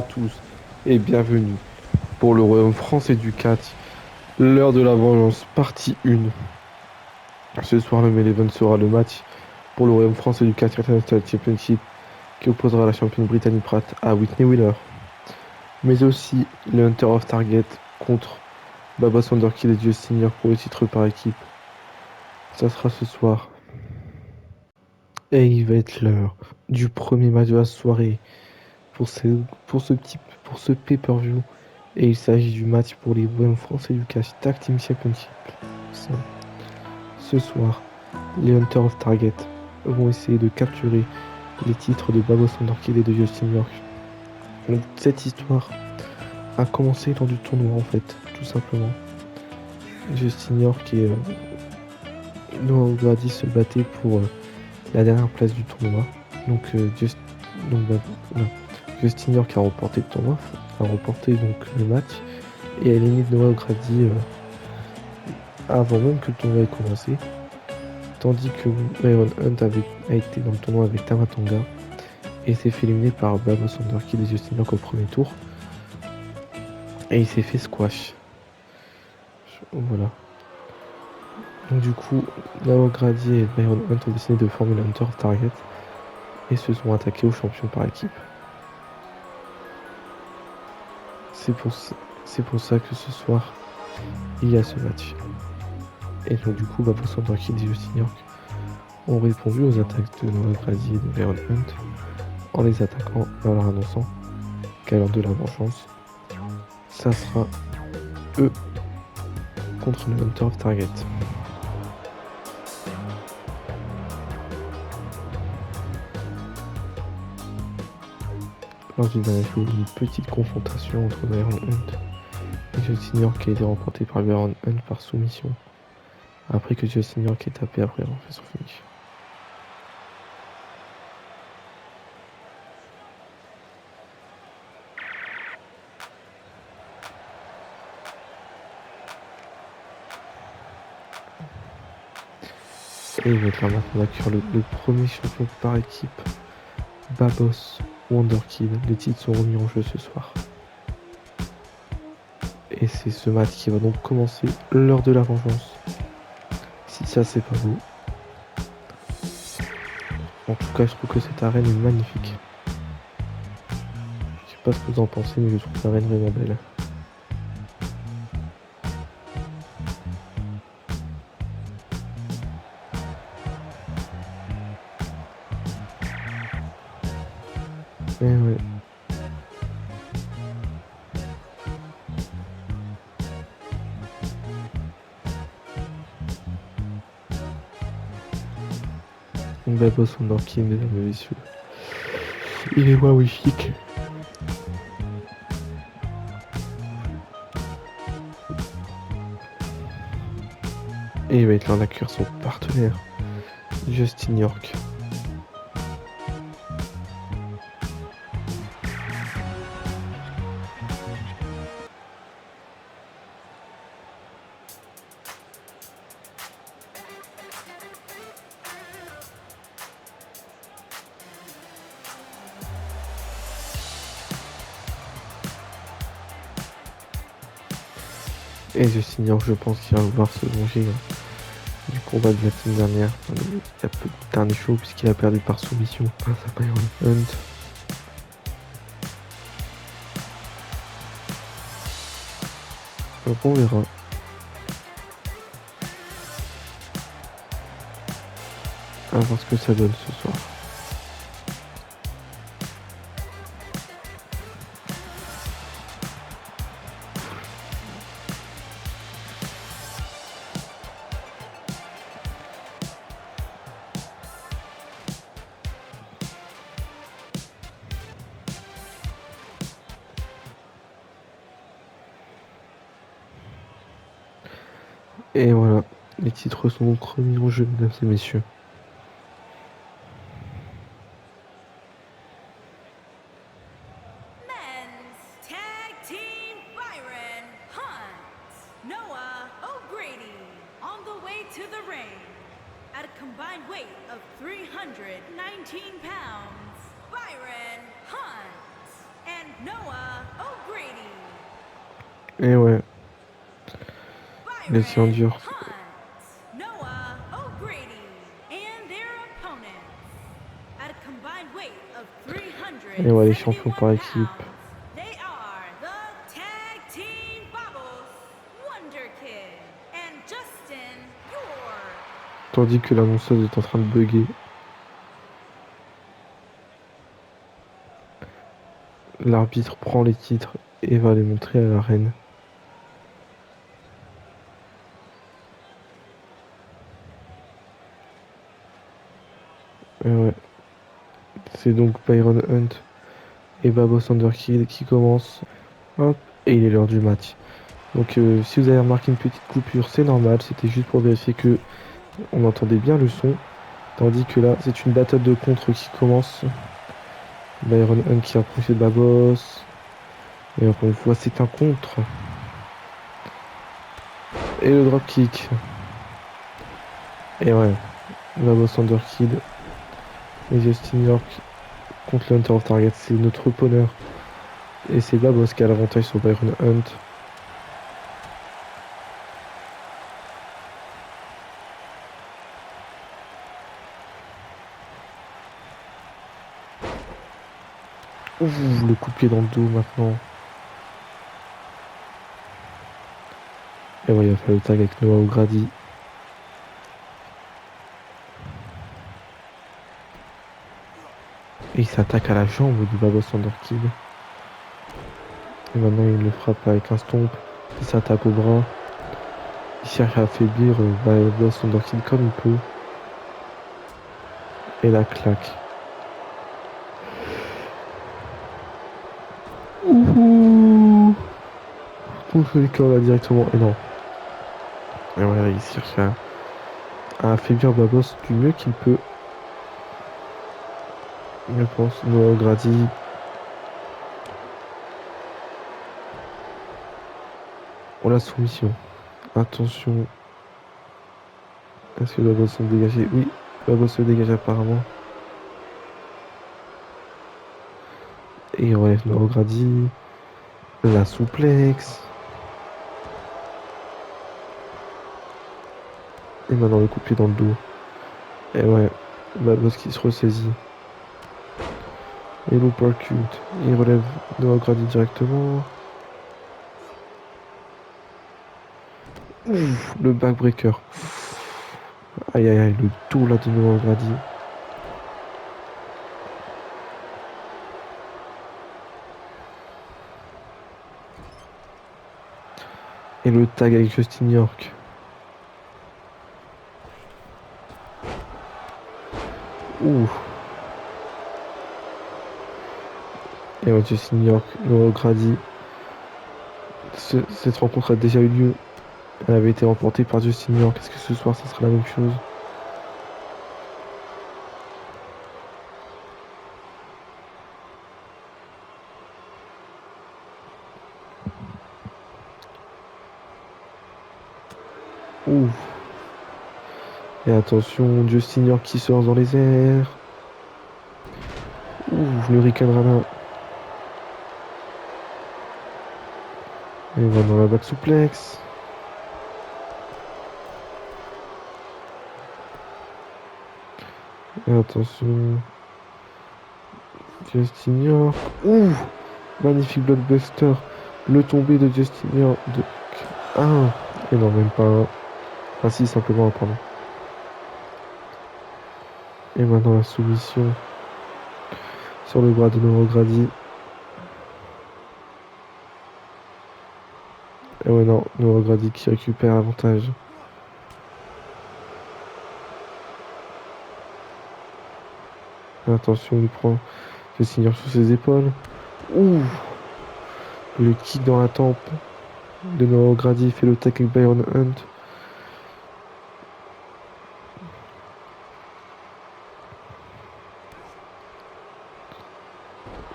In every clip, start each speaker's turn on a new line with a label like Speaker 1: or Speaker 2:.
Speaker 1: à tous et bienvenue pour le Royaume français du catch, l'heure de la vengeance, partie 1. Ce soir, le Main Event sera le match pour le Royaume français du catch International Championship qui opposera la championne Brittany Pratt à Whitney Wheeler. Mais aussi le Hunter of Target contre Baba Sonderkill et Justin York pour le titre par équipe. Ça sera ce soir. Et il va être l'heure du premier match de la soirée pour ce pay-per-view. Et il s'agit du match pour les Royaumes français du catch Tag Team Championship. Ce soir, les Hunters of Target vont essayer de capturer les titres de Baba Sonderkill et de Justin York. Donc, cette histoire a commencé lors du tournoi en fait, tout simplement. Justin York et Noah Grady se battaient pour la dernière place du tournoi. Donc, Justin York a remporté le tournoi, a remporté donc le match et a éliminé Noah Grady avant même que le tournoi ait commencé. Tandis que Myron Hunt a été dans le tournoi avec Tamatanga et s'est fait éliminer par Baba Sonderkill et Justin York au premier tour. Et il s'est fait squash. Voilà. Donc du coup, Noah Grady et Myron Hunt ont décidé de former le Hunter of Target et se sont attaqués aux champions par équipe. C'est pour ça que ce soir, il y a ce match. Et donc du coup, Baba Sonderkill et Justin York ont répondu aux attaques de Noah Grady et de Myron Hunt en les attaquant et en leur annonçant qu'à l'heure de la vengeance, ça sera eux contre le Hunter of Target. Lors du dernier show, une petite confrontation entre Myron Hunt et Justin York qui a été remportée par Myron Hunt par soumission, après que Justin York ait tapé après avoir fait son finish. Et il va être là maintenant d'accueillir le premier champion par équipe, Babos Wonderkid. Les titres sont remis en jeu ce soir. Et c'est ce match qui va donc commencer l'heure de la vengeance. Si ça c'est pas beau. En tout cas, je trouve que cette arène est magnifique. Je sais pas ce que vous en pensez, mais je trouve l'arène vraiment belle. Et ouais. Babos Wonderkid, mesdames et messieurs. Il est magnifique. Et il va être là d'accueillir son partenaire, Justin York. Et Justin York, je pense qu'il va vouloir se venger du combat de la semaine dernière, il a peu de dernier show puisqu'il a perdu par soumission face à Myron Hunt. Donc on verra. À voir ce que ça donne ce soir. Et voilà, les titres sont donc remis en jeu, mesdames et messieurs.
Speaker 2: Men's Tag Team Byron Hunt, Noah O'Grady on the way to the ring at a combined weight of 319 pounds. Byron Hunt and Noah O'Grady.
Speaker 1: Et ouais, les
Speaker 2: Byron
Speaker 1: tirs durs.
Speaker 2: Hunt. Noah O'Grady. And their opponents, at a combined weight of
Speaker 1: Et ouais, les
Speaker 2: 371
Speaker 1: champions par équipe.
Speaker 2: pounds, they are the Tag Team Bubbles, Wonder Kid and Justin York.
Speaker 1: Tandis que l'annonceuse est en train de bugger. L'arbitre prend les titres et va les montrer à la reine. Et ouais. C'est donc Byron Hunt et Babos Underkid qui commencent. Hop, et il est l'heure du match. Donc si vous avez remarqué une petite coupure, c'est normal. C'était juste pour vérifier que on entendait bien le son. Tandis que là, c'est une battle de contre qui commence. Byron Hunt qui approche de Babos. Et encore une fois, c'est un contre. Et le drop kick. Et ouais, Babos Underkid et Justin York contre le Hunter of Target. C'est notre opener. Et c'est Babos qui a l'avantage sur Byron Hunt. Ouh, le coup de pied dans le dos maintenant. Et ouais, il va faire le tag avec Noah O'Grady. Et il s'attaque à la jambe du Babos Underkid. Et maintenant il le frappe avec un stomp. Il s'attaque au bras. Il cherche à affaiblir Babos Underkid comme il peut. Et la claque. Ouh. Pour le corps là directement. Et non. Et voilà, il cherche à affaiblir Babos du mieux qu'il peut. Je pense. Noah O'Grady. Oh la soumission. Attention. Est-ce que Babos se dégage? Oui, Babos se dégage apparemment. Et il relève Noah O'Grady. La souplex. Et maintenant le coup de pied dans le dos. Et ouais, Babos qui se ressaisit. Et l'uppercut. Il relève Noah O'Grady directement. Ouf, le backbreaker. Aïe aïe aïe, le dos là de Noah O'Grady. Et le tag avec Justin York. Ouh. Et ouais, Justin York, Noah O'Grady. Cette rencontre a déjà eu lieu. Elle avait été remportée par Justin York. Est-ce que ce soir, ça sera la même chose? Ouh. Et attention, Justin York qui se lance dans les airs. Ouh, le Rican Rana. Et va dans la back souplex. Et attention. Justin York. Ouh, magnifique blockbuster. Le tombé de Justin York. De 1. Et non, même pas un. Ah si, simplement un, pardon. Et maintenant la soumission sur le bras de Noah O'Grady. Et ouais, non, Noah O'Grady qui récupère l'avantage. Attention, il prend le signeur sur ses épaules. Ouh, le kick dans la tempe de Noah O'Grady fait le tackle avec Byron Hunt.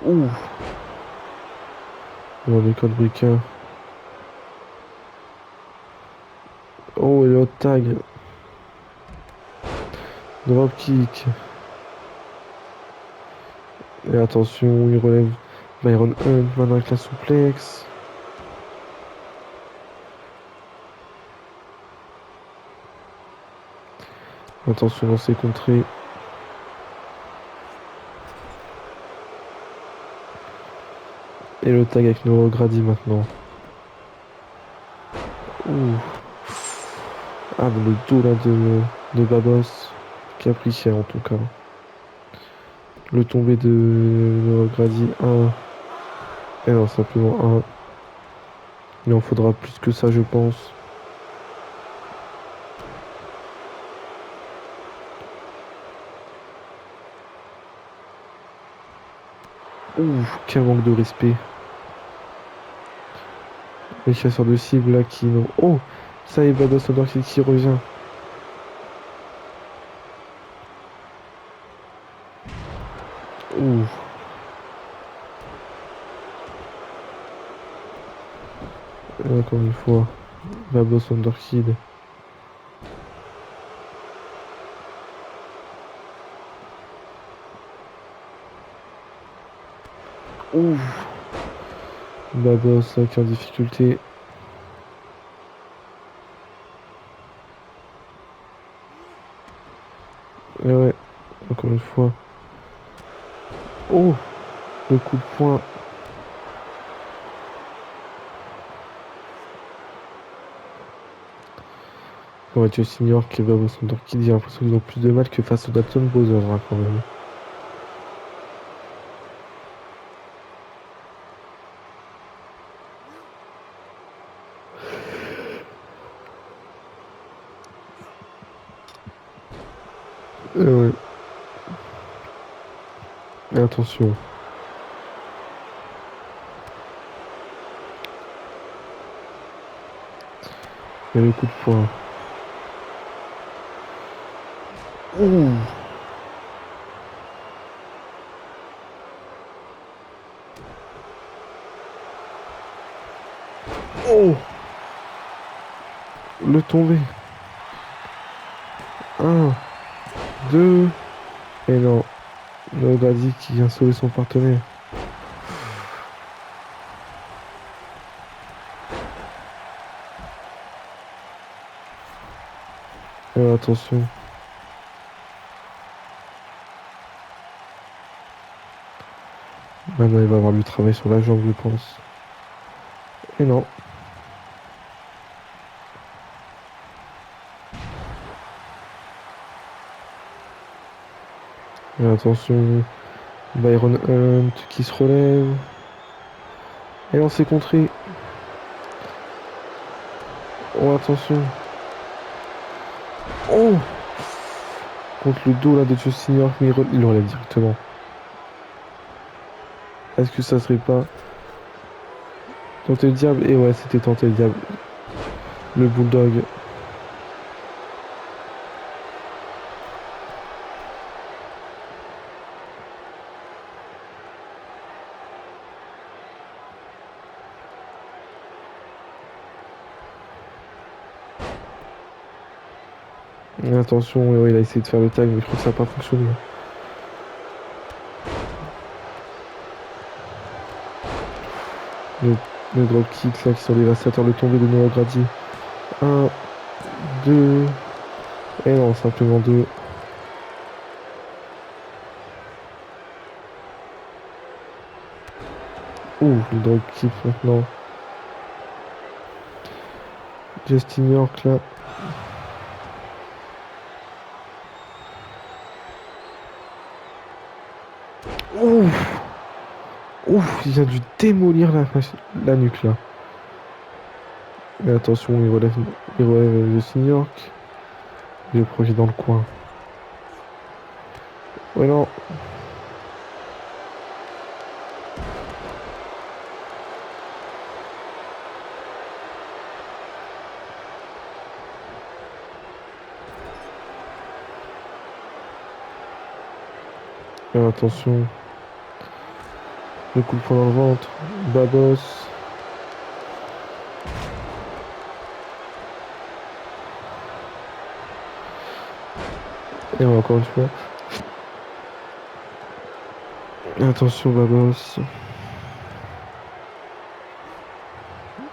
Speaker 1: Ouh, dans le codebreaker. Oh, et le hot tag. Drop kick. Et attention, il relève Byron Hunt maintenant avec la souplex. Attention dans ses contrées. Et le tag avec Noah Grady maintenant. Ouh. Ah, mais le dos là de Babos qui a pris cher en tout cas. Le tombé de Noah Grady 1. Et non, simplement 1. Il en faudra plus que ça, je pense. Ouh, quel manque de respect. Les chasseurs de cibles là qui n'ont... Oh, ça y est, Babos Underkid qui revient. Ouh. Et encore une fois, Babos Underkid. Ouh. Babos là qui est en difficulté. Et ouais, encore une fois. Oh, le coup de poing. Ouais, Justin York et Babos Underkid, j'ai l'impression qu'ils ont plus de mal que face au Dalton Bowser hein, quand même. Ouais. Et attention. Et le coup de poing. Ouh. Oh. Le tombé. 1, 2. Et non. Nobody qui vient sauver son partenaire. Attention. Maintenant, il va avoir du travail sur la jambe, je pense. Et non. Et attention. Byron Hunt qui se relève. Et on s'est contré. Oh, attention. Oh. Contre le dos là de Justin York, mais il le relève directement. Est-ce que ça serait pas tenter le diable? Et ouais, c'était tenter le diable. Le bulldog. Et attention, ouais, il a essayé de faire le tag, mais je crois que ça n'a pas fonctionné. Le, le drop kick là qui sont dévastateurs, le tombé de Noah Grady. 1, 2. Et non, simplement 2. Ouh, le drop kick maintenant. Justin York là. Ouf. Ouf, il vient de lui démolir la nuque là. Et attention, il relève Justin York. Il le projette dans le coin. Ouais non. Et attention. Le coup de poing dans le ventre. Babos. Et encore une fois. Et attention Babos.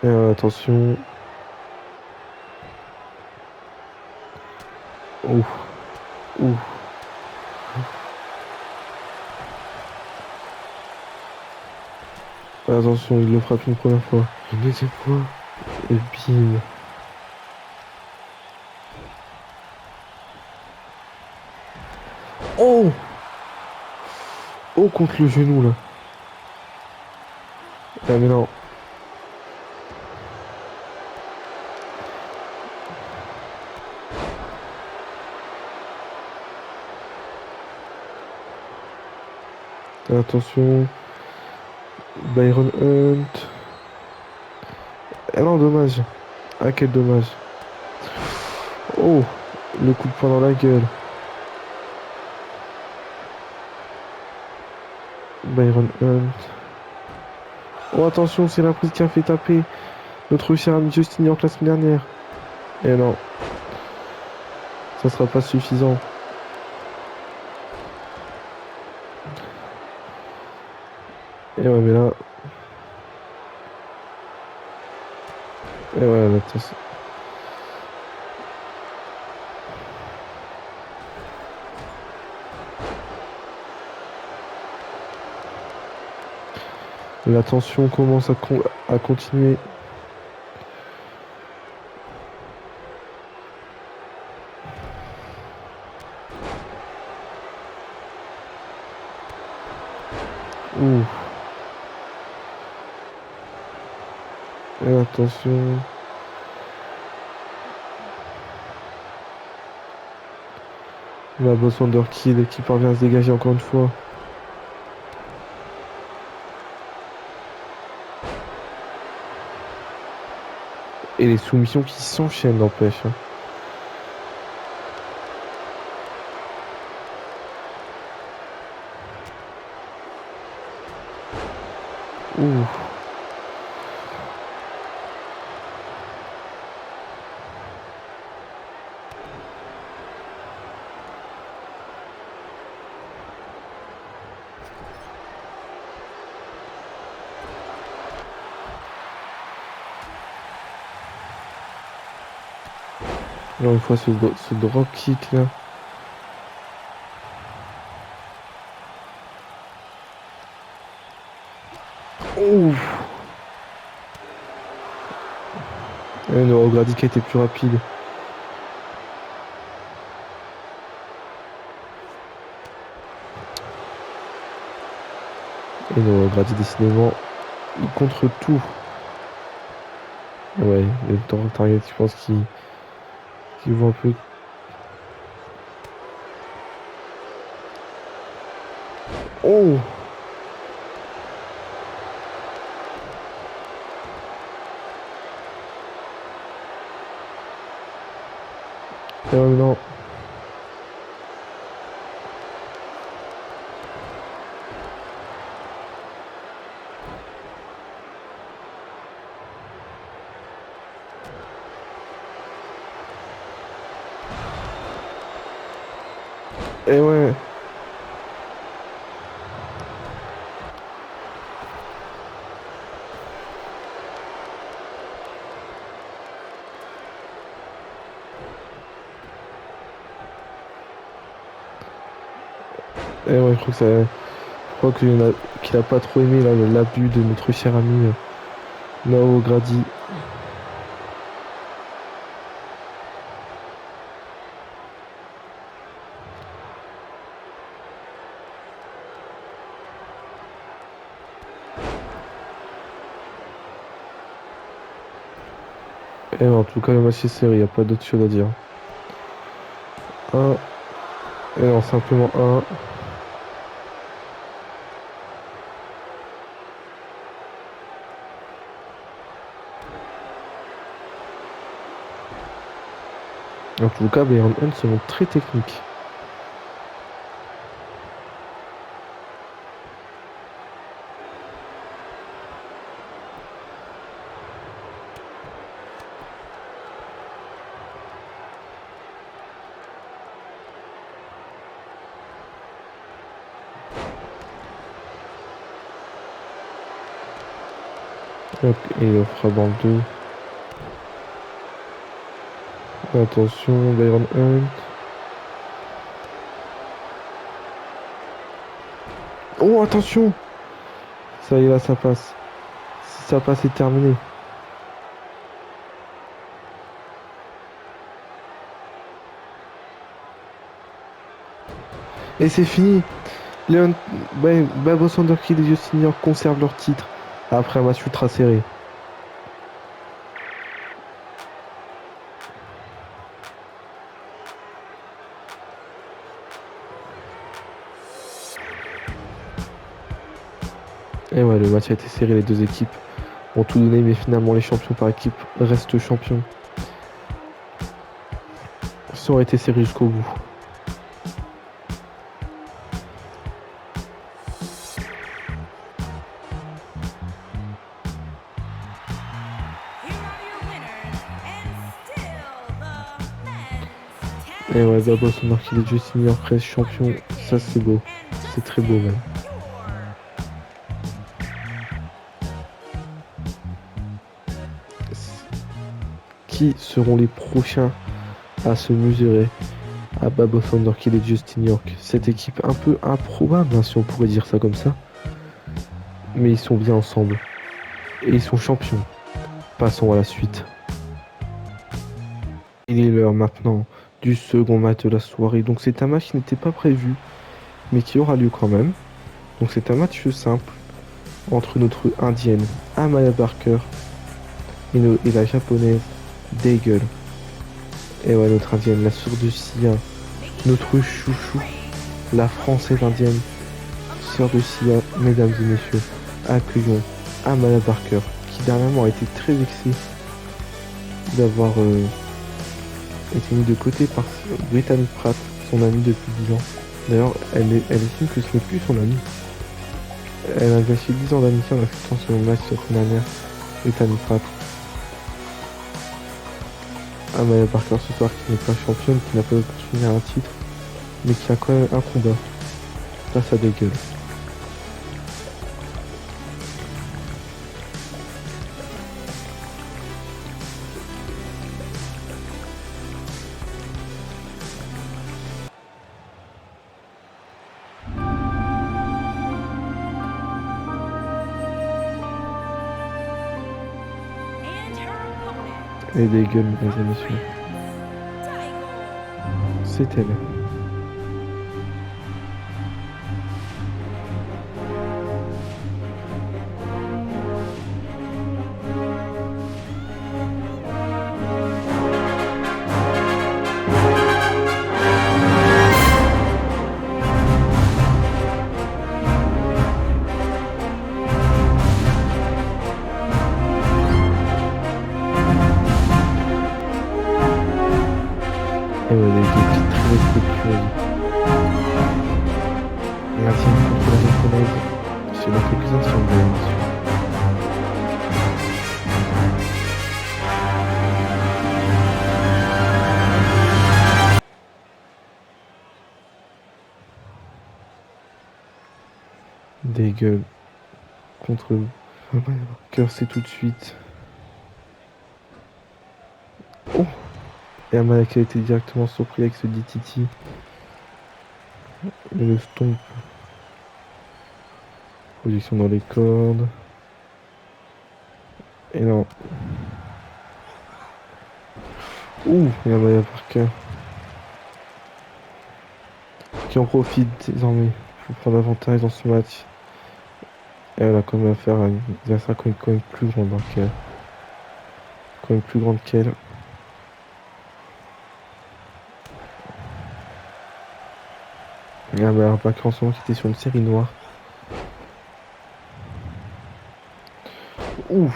Speaker 1: Attention. Ouf. Ouf. Attention, il le frappe une première fois. Une deuxième fois. Et bim. Oh! Oh, contre le genou, là. Ah, mais non. Attention. Byron Hunt. Ah non, dommage. Ah, quel dommage. Oh! Le coup de poing dans la gueule. Byron Hunt. Oh, attention, c'est la prise qui a fait taper notre cher ami Justin York la semaine dernière. Et non, ça sera pas suffisant. Et ouais, mais là. Et ouais, là, attention. La tension commence à continuer. Ouh. Et attention. La boss Wonderkid qui parvient à se dégager encore une fois. Et les soumissions qui s'enchaînent, n'empêche. Hein. Ouh. Encore une fois, ce drop kick là. Ouh. Et Noah O'Grady qui a été plus rapide. Et Noah O'Grady décidément, il contre tout. Ouais, le temps target, je pense qu'il voit un peu. Oh! Non. Et ouais. Et ouais, je crois qu'il a pas trop aimé là, l'abus de notre cher ami Noah O'Grady. Et en tout cas, le match est serré, il n'y a pas d'autre chose à dire. Un. Et non, simplement un. En tout cas, Bayern Hunt se montre très technique. Hop, et il fera dans le 2. Attention, Byron Hunt. Oh, attention! Ça y est, là, ça passe. Si ça passe, c'est terminé. Et c'est fini. Léon, Babo Sanderkill et Justin York conservent leur titre après un match ultra serré. Et ouais, le match a été serré, les deux équipes ont tout donné, mais finalement les champions par équipe restent champions. Ça aurait été serré jusqu'au bout.
Speaker 2: Here are your winners, and still the men's tag
Speaker 1: Et ouais,
Speaker 2: team
Speaker 1: Babo Sanderkill et Justin York restent champions. Ça, c'est beau.
Speaker 2: and
Speaker 1: C'est très beau, même. Qui seront les prochains à se mesurer à Babo Sanderkill et Justin York? Cette équipe un peu improbable, hein, si on pourrait dire ça comme ça. Mais ils sont bien ensemble. Et ils sont champions. Passons à la suite. Il est l'heure maintenant du second match de la soirée. Donc c'est un match qui n'était pas prévu, mais qui aura lieu quand même. Donc c'est un match simple entre notre indienne Amaya Barker et la japonaise Daigle. Et ouais, notre indienne, la sœur de Sia, notre chouchou, la française indienne, sœur de Sia, mesdames et messieurs, accueillons Amaya Barker, qui dernièrement a été très vexée d'avoir été mise de côté par Brittany Pratt, son amie depuis 10 ans. D'ailleurs, elle estime que ce n'est plus son amie. Elle a gâché 10 ans d'amitié en acceptant son match sur son dernière, Brittany Pratt. Amaya Barker ce soir qui n'est pas championne, qui n'a pas d'opportunité à un titre, mais qui a quand même un combat face à des gueules.
Speaker 2: and her opponent,
Speaker 1: Et des gueules, mesdames et messieurs.
Speaker 2: Daigle.
Speaker 1: C'est elle. Et ouais, des gueules qui est très respectueuse. L'indienne contre la japonaise. C'est dans quelques instants, mesdames et messieurs. Des gueules contre Barker, c'est tout de suite. Oh! Et Amaya qui a été directement surpris avec ce DTT. Et le stomp. Position dans les cordes. Et non. Ouh! Et Amaya Barker qui en profite désormais pour prendre l'avantage dans ce match. Et elle a quand même affaire à une adversaire quand même plus grande qu'elle. Quand même plus grande qu'elle. Et Amaya Barker en ce moment qui était sur une série noire. Ouh!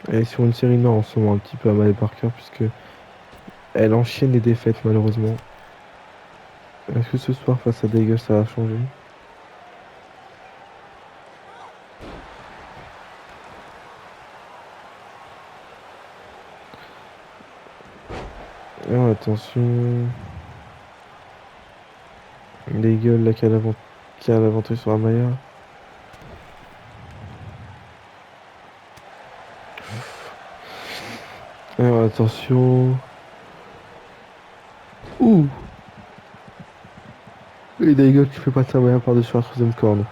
Speaker 1: Elle est sur une série noire en ce moment un petit peu Amaya Barker puisque elle enchaîne les défaites malheureusement. Est-ce que ce soir face à Daigle ça va changer? Alors, attention. Daigle là qui a l'avantage sur Amaya. Alors attention. Ouh. Et Daigle qui fait passer Amaya par-dessus la troisième corde.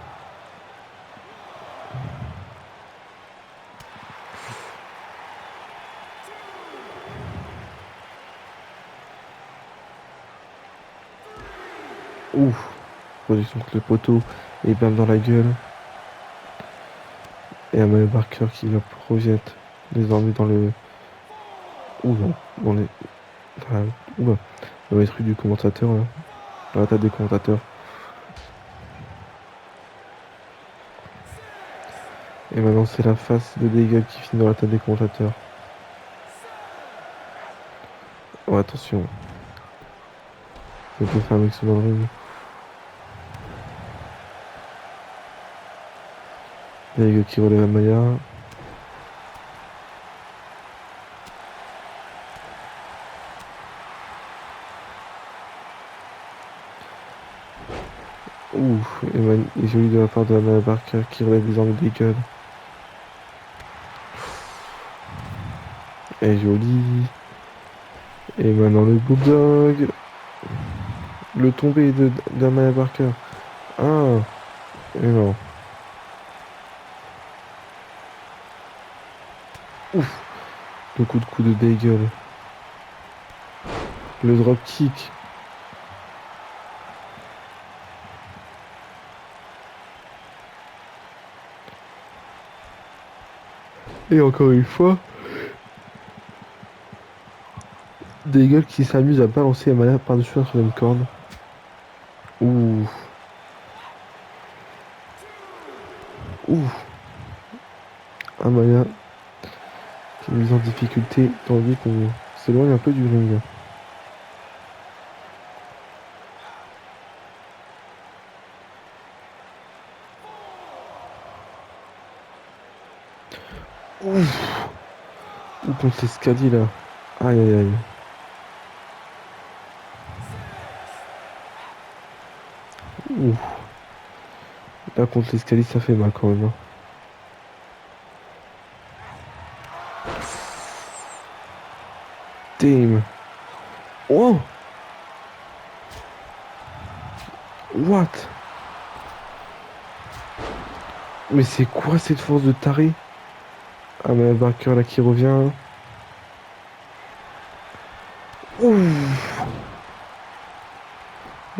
Speaker 1: Ouh. Projection contre le poteau. Et bam dans la gueule. Et Amaya Barker qui la projette désormais dans le... Ouh, dans les... Ouh, dans les trucs du commentateur là. Dans la table des commentateurs. Et maintenant c'est la face de Daigle qui finit dans la table des commentateurs. Oh attention. Je peux faire un mix dans le ring. Daigle qui relève Amaya. Ouh, et joli de la part de Amaya Barker qui relève désormais Daigle. Et joli. Et maintenant le Bulldog. Le tombé d'Amaya Barker. Ah, et non. Ouf, le coup de coude de Daigle. Le drop kick. Et encore une fois, Daigle qui s'amuse à balancer Amaya par-dessus la troisième corde. Ouh. Ouh. Amaya qui est mise en difficulté tandis qu'on s'éloigne un peu du ring. Ouh. Ou contre l'escalier là. Aïe aïe aïe. Ouh. Là contre l'escalier ça fait mal quand même. Hein. Damn. Oh. What? Mais c'est quoi cette force de taré? Ah mais Barker là qui revient. Ouh.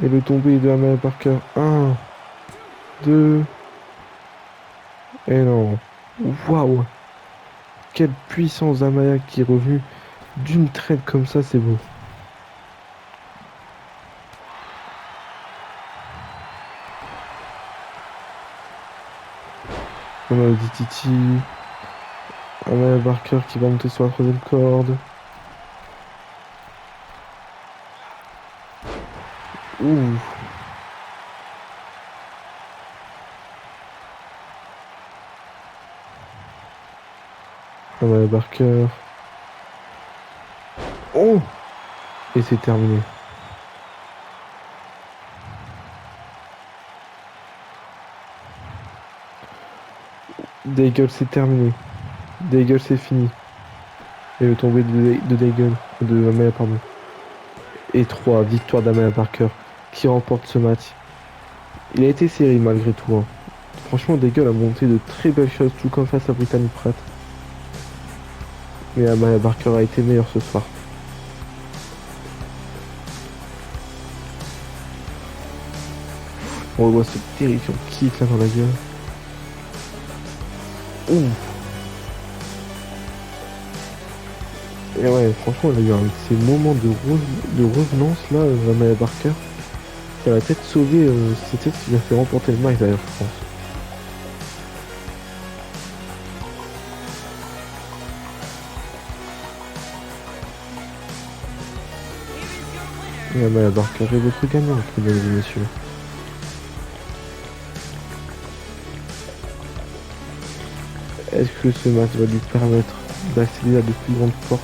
Speaker 1: Et le tombé de Amaya Barker. 1, 2. Et non. Waouh. Quelle puissance d'Amaya qui est revenue d'une traite comme ça, c'est beau. On a le DTT. Amaya Barker qui va monter sur la troisième corde. Ouh. Amaya Barker. Oh. Et c'est terminé. Daigle c'est terminé. Daigle c'est fini. Et le tombé de Daigle. De Amaya pardon. Et 3 victoires d'Amaya Barker qui remporte ce match. Il a été serré malgré tout. Hein. Franchement Daigle a monté de très belles choses tout comme face à Brittany Pratt. Mais Amaya Barker a été meilleur ce soir. On voit ce terrifiant kick là dans la gueule. Ouh. Et ouais, franchement, elle a eu un de ces moments de revenance là, Amaya Barker. Elle a peut-être sauvé, c'est peut-être ce qui a fait remporter le match d'ailleurs, je pense. Et Amaya Barker est votre gagnant, mesdames et messieurs. Est-ce que ce match va lui permettre d'accéder à de plus grandes portes?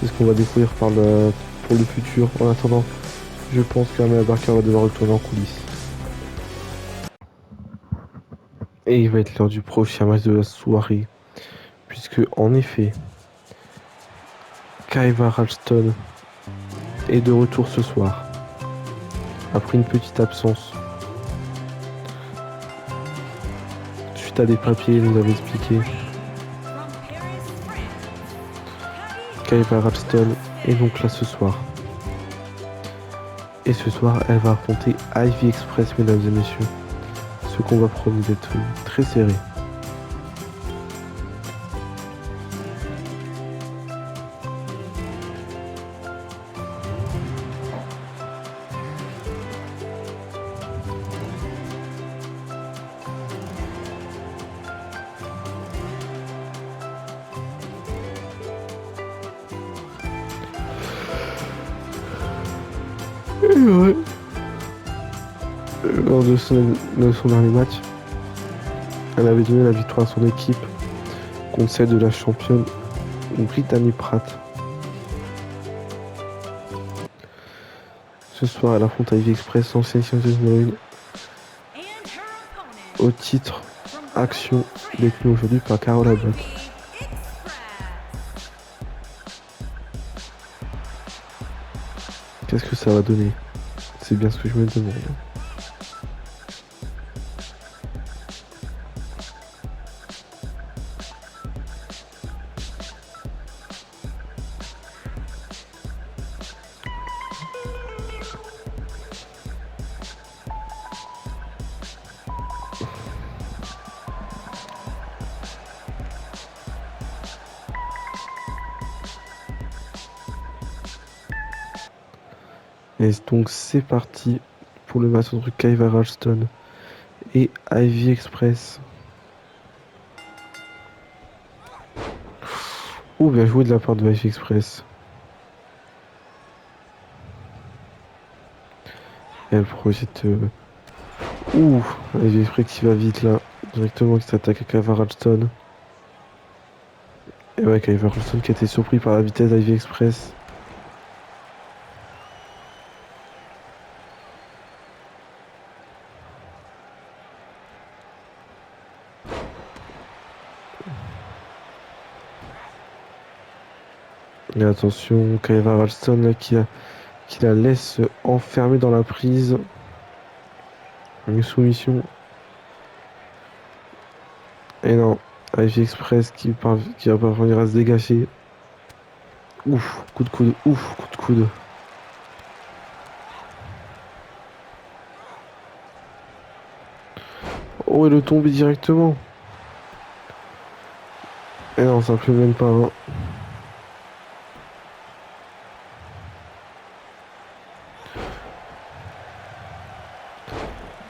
Speaker 1: C'est ce qu'on va découvrir pour le futur. En attendant, je pense qu'Amaya Barker va devoir retourner en coulisses. Et il va être l'heure du prochain match de la soirée. Puisque, en effet, Kaiva Ralston est de retour ce soir. Après une petite absence. Suite à des papiers, il nous avait expliqué.
Speaker 2: From Paris, France,
Speaker 1: Kaiva Ralston est donc là ce soir. Et ce soir, elle va affronter Ivy Express, mesdames et messieurs. Ce combat promet d'être très serré. Et ouais. Lors de son dernier match, elle avait donné la victoire à son équipe contre celle de la championne Brittany Pratt. Ce soir, elle affronte Ivy Express, l'ancienne championne numéro 1
Speaker 2: and her opponent
Speaker 1: au titre
Speaker 2: from
Speaker 1: Action, détenue aujourd'hui par Carol Abbott.
Speaker 2: Ivy Express.
Speaker 1: Qu'est-ce que ça va donner? C'est bien ce que je me demande. Et donc c'est parti pour le match entre Kaiva Ralston et Ivy Express. Oh, bien joué de la part de Ivy Express. Elle projette... Ouh, Ivy Express qui va vite là. Directement qui s'attaque à Kaiva Ralston. Et ouais, Kaiva Ralston qui a été surpris par la vitesse d'Ivy Express. Et attention, Kaiva Ralston là, qui la laisse enfermer dans la prise. Une soumission. Et non, Ivy Express qui va parvenir à se dégager. Ouf, coup de coude, ouf, coup de coude. Oh, et le tomber directement. Et non, ça peut même pas. Hein.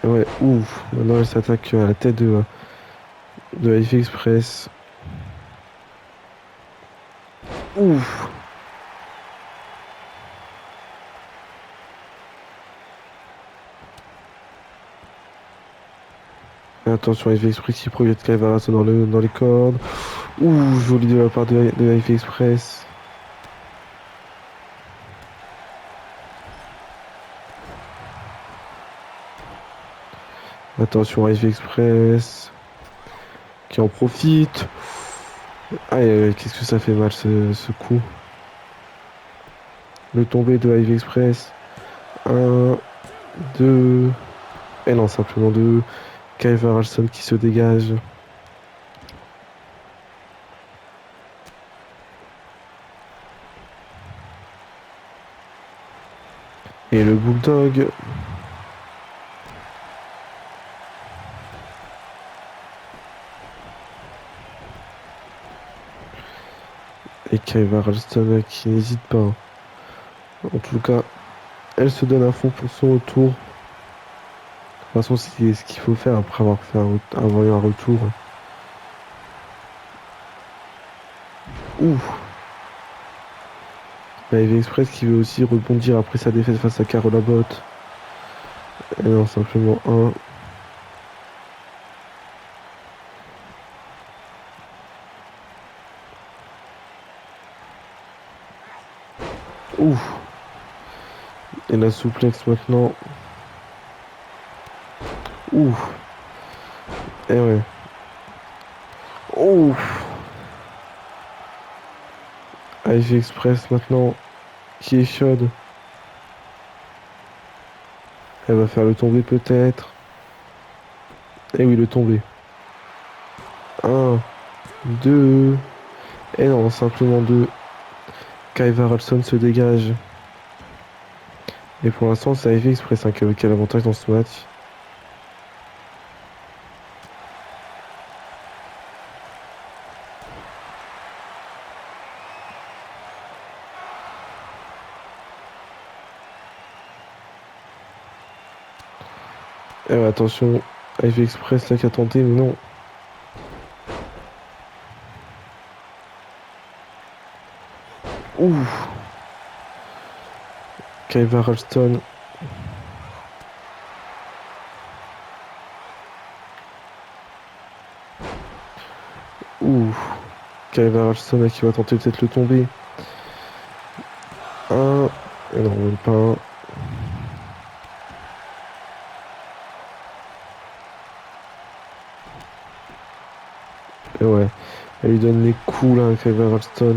Speaker 1: Et ouais, ouf. Maintenant, elle s'attaque à la tête de Ivy Express. Ouf. Et attention, Ivy Express qui projette Kaiva Ralston dans les cordes. Ouh, joli de la part de Ivy Express. Attention, Ivy Express qui en profite. Aïe, qu'est-ce que ça fait mal ce coup. Le tombé de Ivy Express. 1, 2. Et non, simplement 2. Kaiva Ralston qui se dégage. Et le Bulldog. Et Kaiva Ralston qui n'hésite pas. En tout cas, elle se donne à fond pour son retour. De toute façon, c'est ce qu'il faut faire après avoir eu un retour. Ouh. Ivy Express qui veut aussi rebondir après sa défaite face à Carol Abbott. Et non, simplement 1. Ouh. Et la souplex maintenant. Ouh. Et ouais. Ouh. AFV Express maintenant qui est chaude. Elle va faire le tombé peut-être. Eh oui, le tombé. 1, 2. Et non, simplement 2. Kaiva Ralston se dégage. Et pour l'instant, c'est AFV Express qui a l'avantage dans ce match. Attention, AFV Express là qui a tenté, mais non. Ouh. Kaiva Ralston. Ouh. Kaiva Ralston qui va tenter peut-être le tomber. 1. Et non, même pas un. Et ouais. Elle lui donne les coups là, Kaiva Ralston.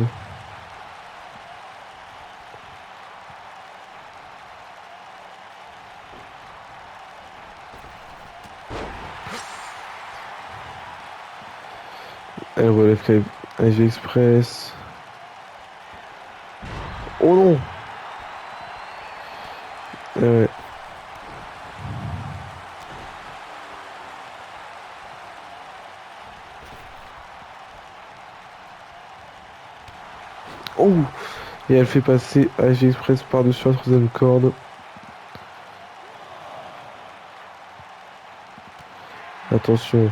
Speaker 1: Elle relève AFV Express. Oh non! Ouais. Oh! Et elle fait passer AFV Express par-dessus la troisième corde. Attention.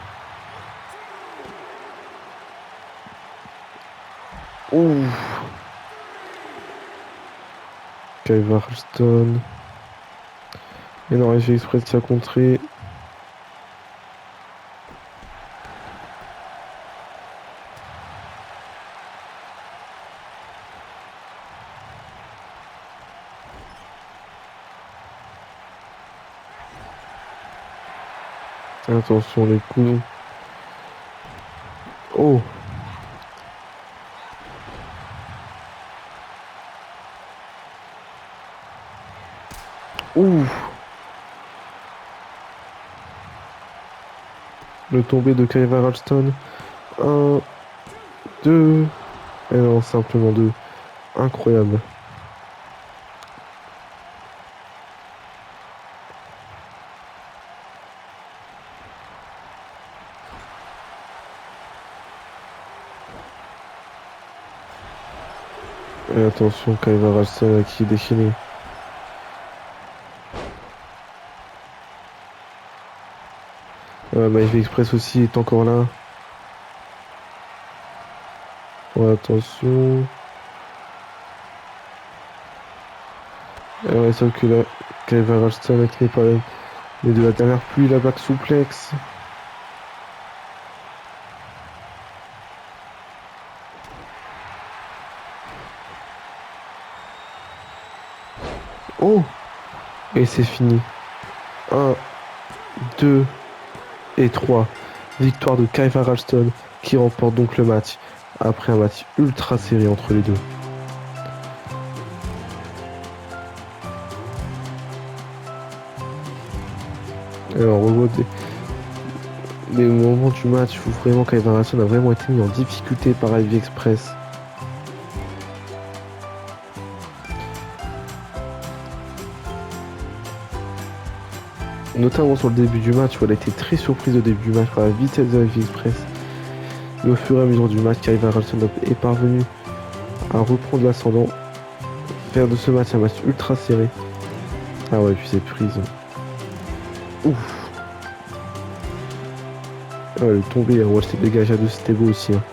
Speaker 1: Ouh! Kaiva Ralston. Et non, AFV Express qui a contré. Attention les coups. Oh! Ouh! Le tombé de Kaiva Ralston. 1, 2. Et non, simplement 2. Incroyable. Et attention, Kaiva Ralston qui est déchaîné. AFV Express aussi est encore là. Ouais, attention. Et ouais, sauf que là, Kaiva Ralston avec n'est pas là. Mais de la dernière pluie, la back souplex. Oh! Et c'est fini. 1, 2 et 3. Victoire de Kaiva Ralston qui remporte donc le match après un match ultra serré entre les deux. Alors on revoit des moments du match où vraiment Kaiva Ralston a vraiment été mis en difficulté par AFV Express. Notamment sur le début du match où elle a été très surprise au début du match par la vitesse de AFV Express. Mais au fur et à mesure du match, Kaiva Ralston est parvenu à reprendre l'ascendant, faire de ce match un match ultra serré. Ah ouais, puis cette prise. Ouf. Ah ouais, le tombé, ouais, s'est dégagé à deux, c'était beau aussi. Hein.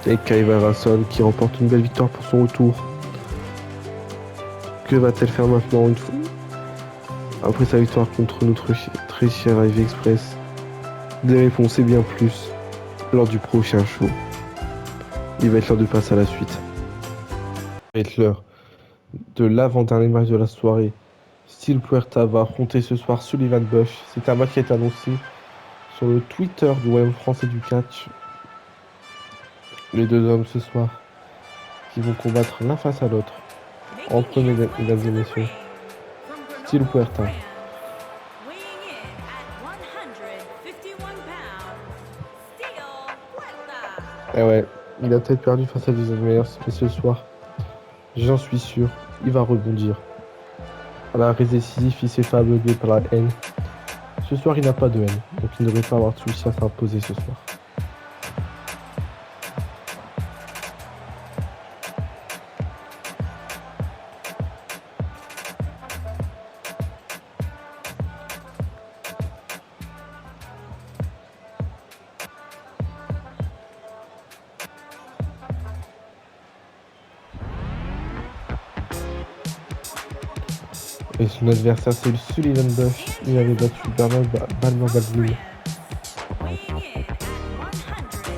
Speaker 1: Et Kaiva Ralston qui remporte une belle victoire pour son retour. Que va-t-elle faire maintenant une fois après sa victoire contre notre très cher AFV Express? Des réponses et bien plus lors du prochain show. Il va être l'heure de passer à la suite. Il va être l'heure de l'avant-dernier match de la soirée. Steel Puerta va affronter ce soir Sullivan Bush. C'est un match qui est annoncé sur le Twitter du Royaume français du catch. Les deux hommes ce soir qui vont combattre l'un face à l'autre. En
Speaker 2: Making
Speaker 1: premier,
Speaker 2: his way
Speaker 1: mesdames et
Speaker 2: to the
Speaker 1: messieurs,
Speaker 2: ring from
Speaker 1: Steel
Speaker 2: Grenoble,
Speaker 1: Puerta.
Speaker 2: France, weighing in at 151 pounds, Steel Puerta.
Speaker 1: Eh ouais, il a peut-être perdu face à Jason Myers, mais ce soir, j'en suis sûr, il va rebondir. À la race décisif, il s'est fait aveugler par la haine. Ce soir, il n'a pas de haine, donc il ne devrait pas avoir de souci à s'imposer ce soir. Et son adversaire, c'est le Sullivan Bush. Il avait battu Bernard Baldwin.
Speaker 2: Weighing in at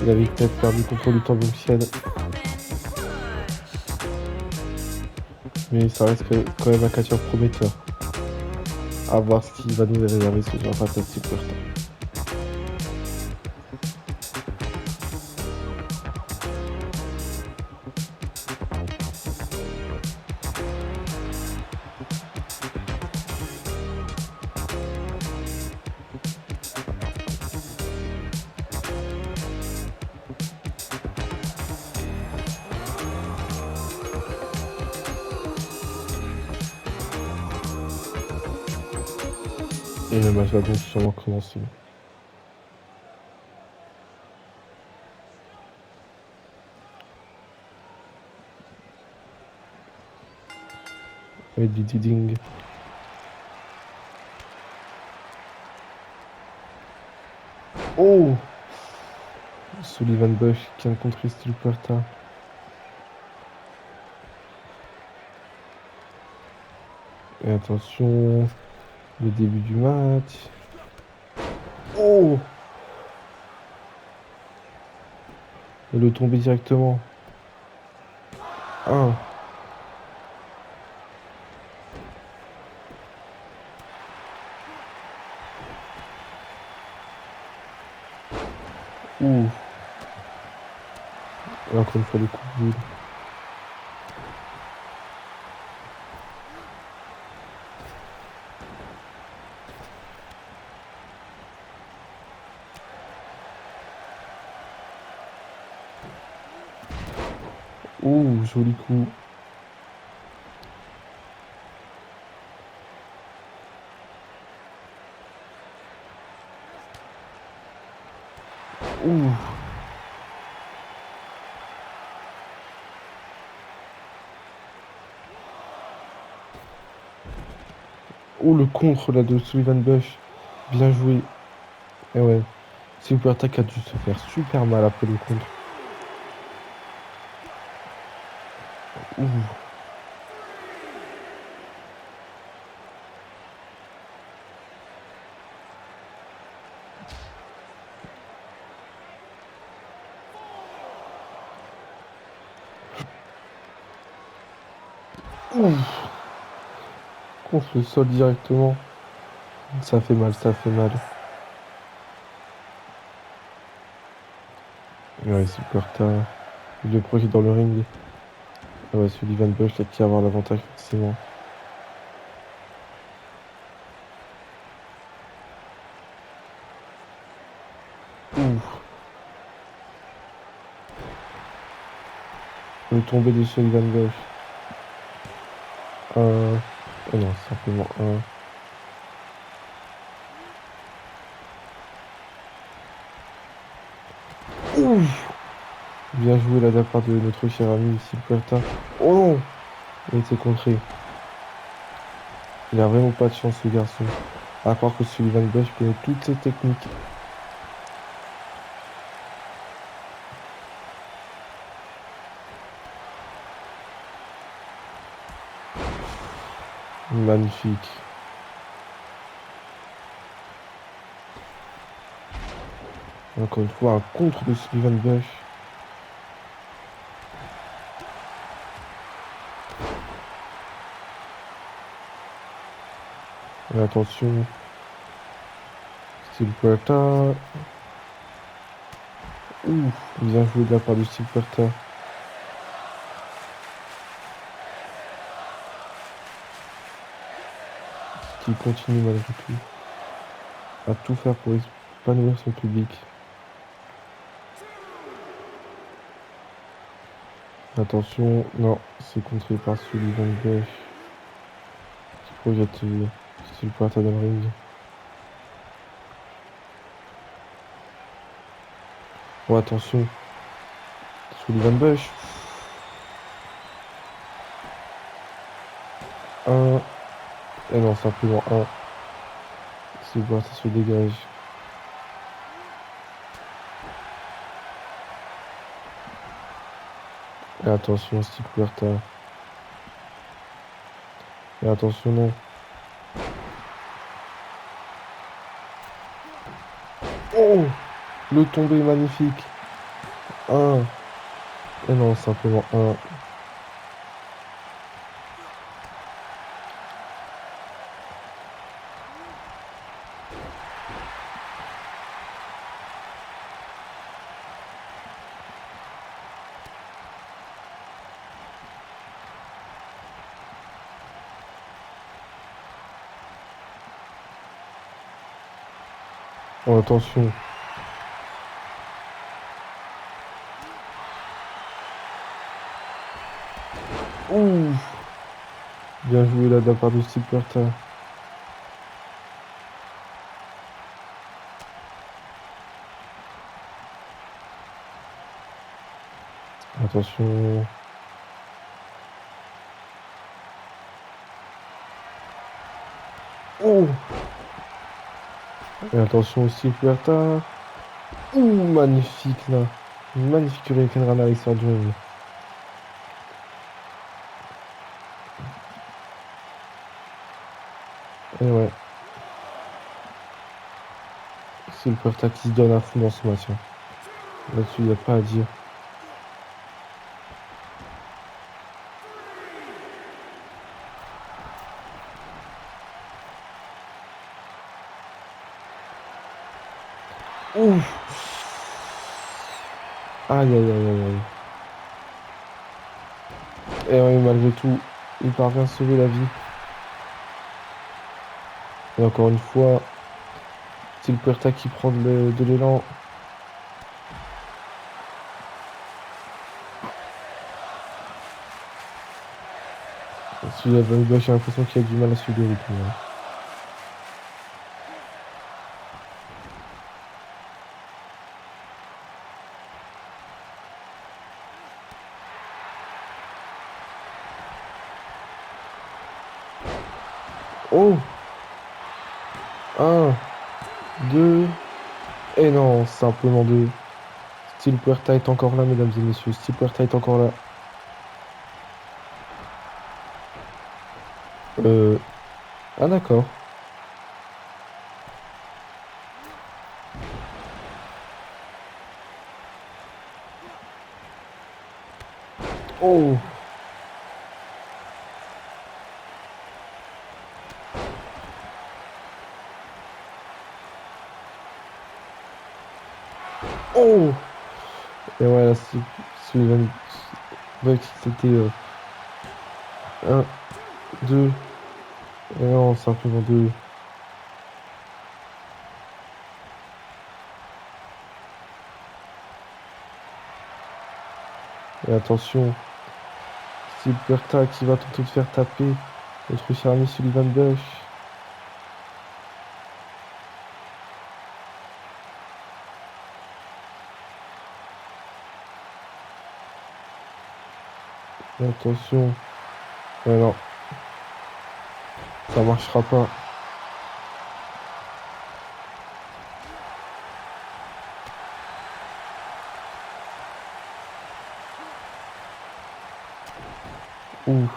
Speaker 1: Il avait peut-être perdu contre le Tambon Chied,
Speaker 2: Sullivan Bush.
Speaker 1: mais ça reste quand même un catcheur prometteur. À voir ce qu'il va nous réserver ce soir face à Steel Puerta. Et le match va donc sûrement commencer. Avec du didding. Oh! Sullivan Bush qui a contre Steel Puerta. Et attention, le début du match. Oh! Et le tomber directement. Ah! Ouh! Et encore une fois, le coup de boule. Ouh, joli coup. Ouh. Oh, le contre là de Sullivan Bush. Bien joué. Et ouais. Super Attack a dû se faire super mal après le contre. Ouh. Ouh. Contre le sol directement. Ça fait mal, ça fait mal. Ouais, Super Attack. Le projet dans le ring. Ouais, Sullivan Bush là qui va avoir l'avantage forcément. Ouh. Le tombé de Sullivan Bush. Oh non, simplement un. Ouh. Bien joué là de la part de notre cher ami Silverta. Oh non! Il était contré. Il a vraiment pas de chance ce garçon. À croire que Sullivan Bush connaît toutes ses techniques. Magnifique. Encore une fois, un contre de Sullivan Bush. Et attention, Steel Puerta. Ouh, bien joué de la part de Steel Puerta. Qui continue malgré tout à tout faire pour épanouir son public. Attention, non, c'est contré par Sullivan Bush qui projette Steel Puerta dans le ring. Oh, attention, Sullivan Bush. Un. Et non, simplement un. Steel Puerta se dégage. Et attention, Steel Puerta. Et attention, non. Oh! Le tombé magnifique. Un. Et non, simplement un. Oh, attention. Ouh! Bien joué là de la part de Steel Puerta. Attention. Oh! Et attention aussi, Puerta. Ouh, magnifique là. Une magnifique Hurricane Rana à l'extérieur du ring. Et ouais. C'est le Puerta qui se donne à fond dans ce match, hein. Là-dessus, il n'y a pas à dire. Ouh! Aïe aïe aïe aïe aïe. Et ouais, malgré tout, il parvient à sauver la vie. Et encore une fois, c'est le Puerta qui prend de l'élan. Si la Van Gogh, j'ai l'impression qu'il a du mal à suivre le rythme, hein. Oh! Un, deux, et non, simplement deux. Steel Puerta est encore là, mesdames et messieurs. Steel Puerta est encore là. Ah d'accord. Oh! Oh! Et voilà, Sullivan Buck, c'était 1, 2, et non, simplement 2. Et attention, c'est Bertha qui va tenter de faire taper notre cher ami Sullivan Bush. Et attention, ouais, non, ça marchera pas. Ouf,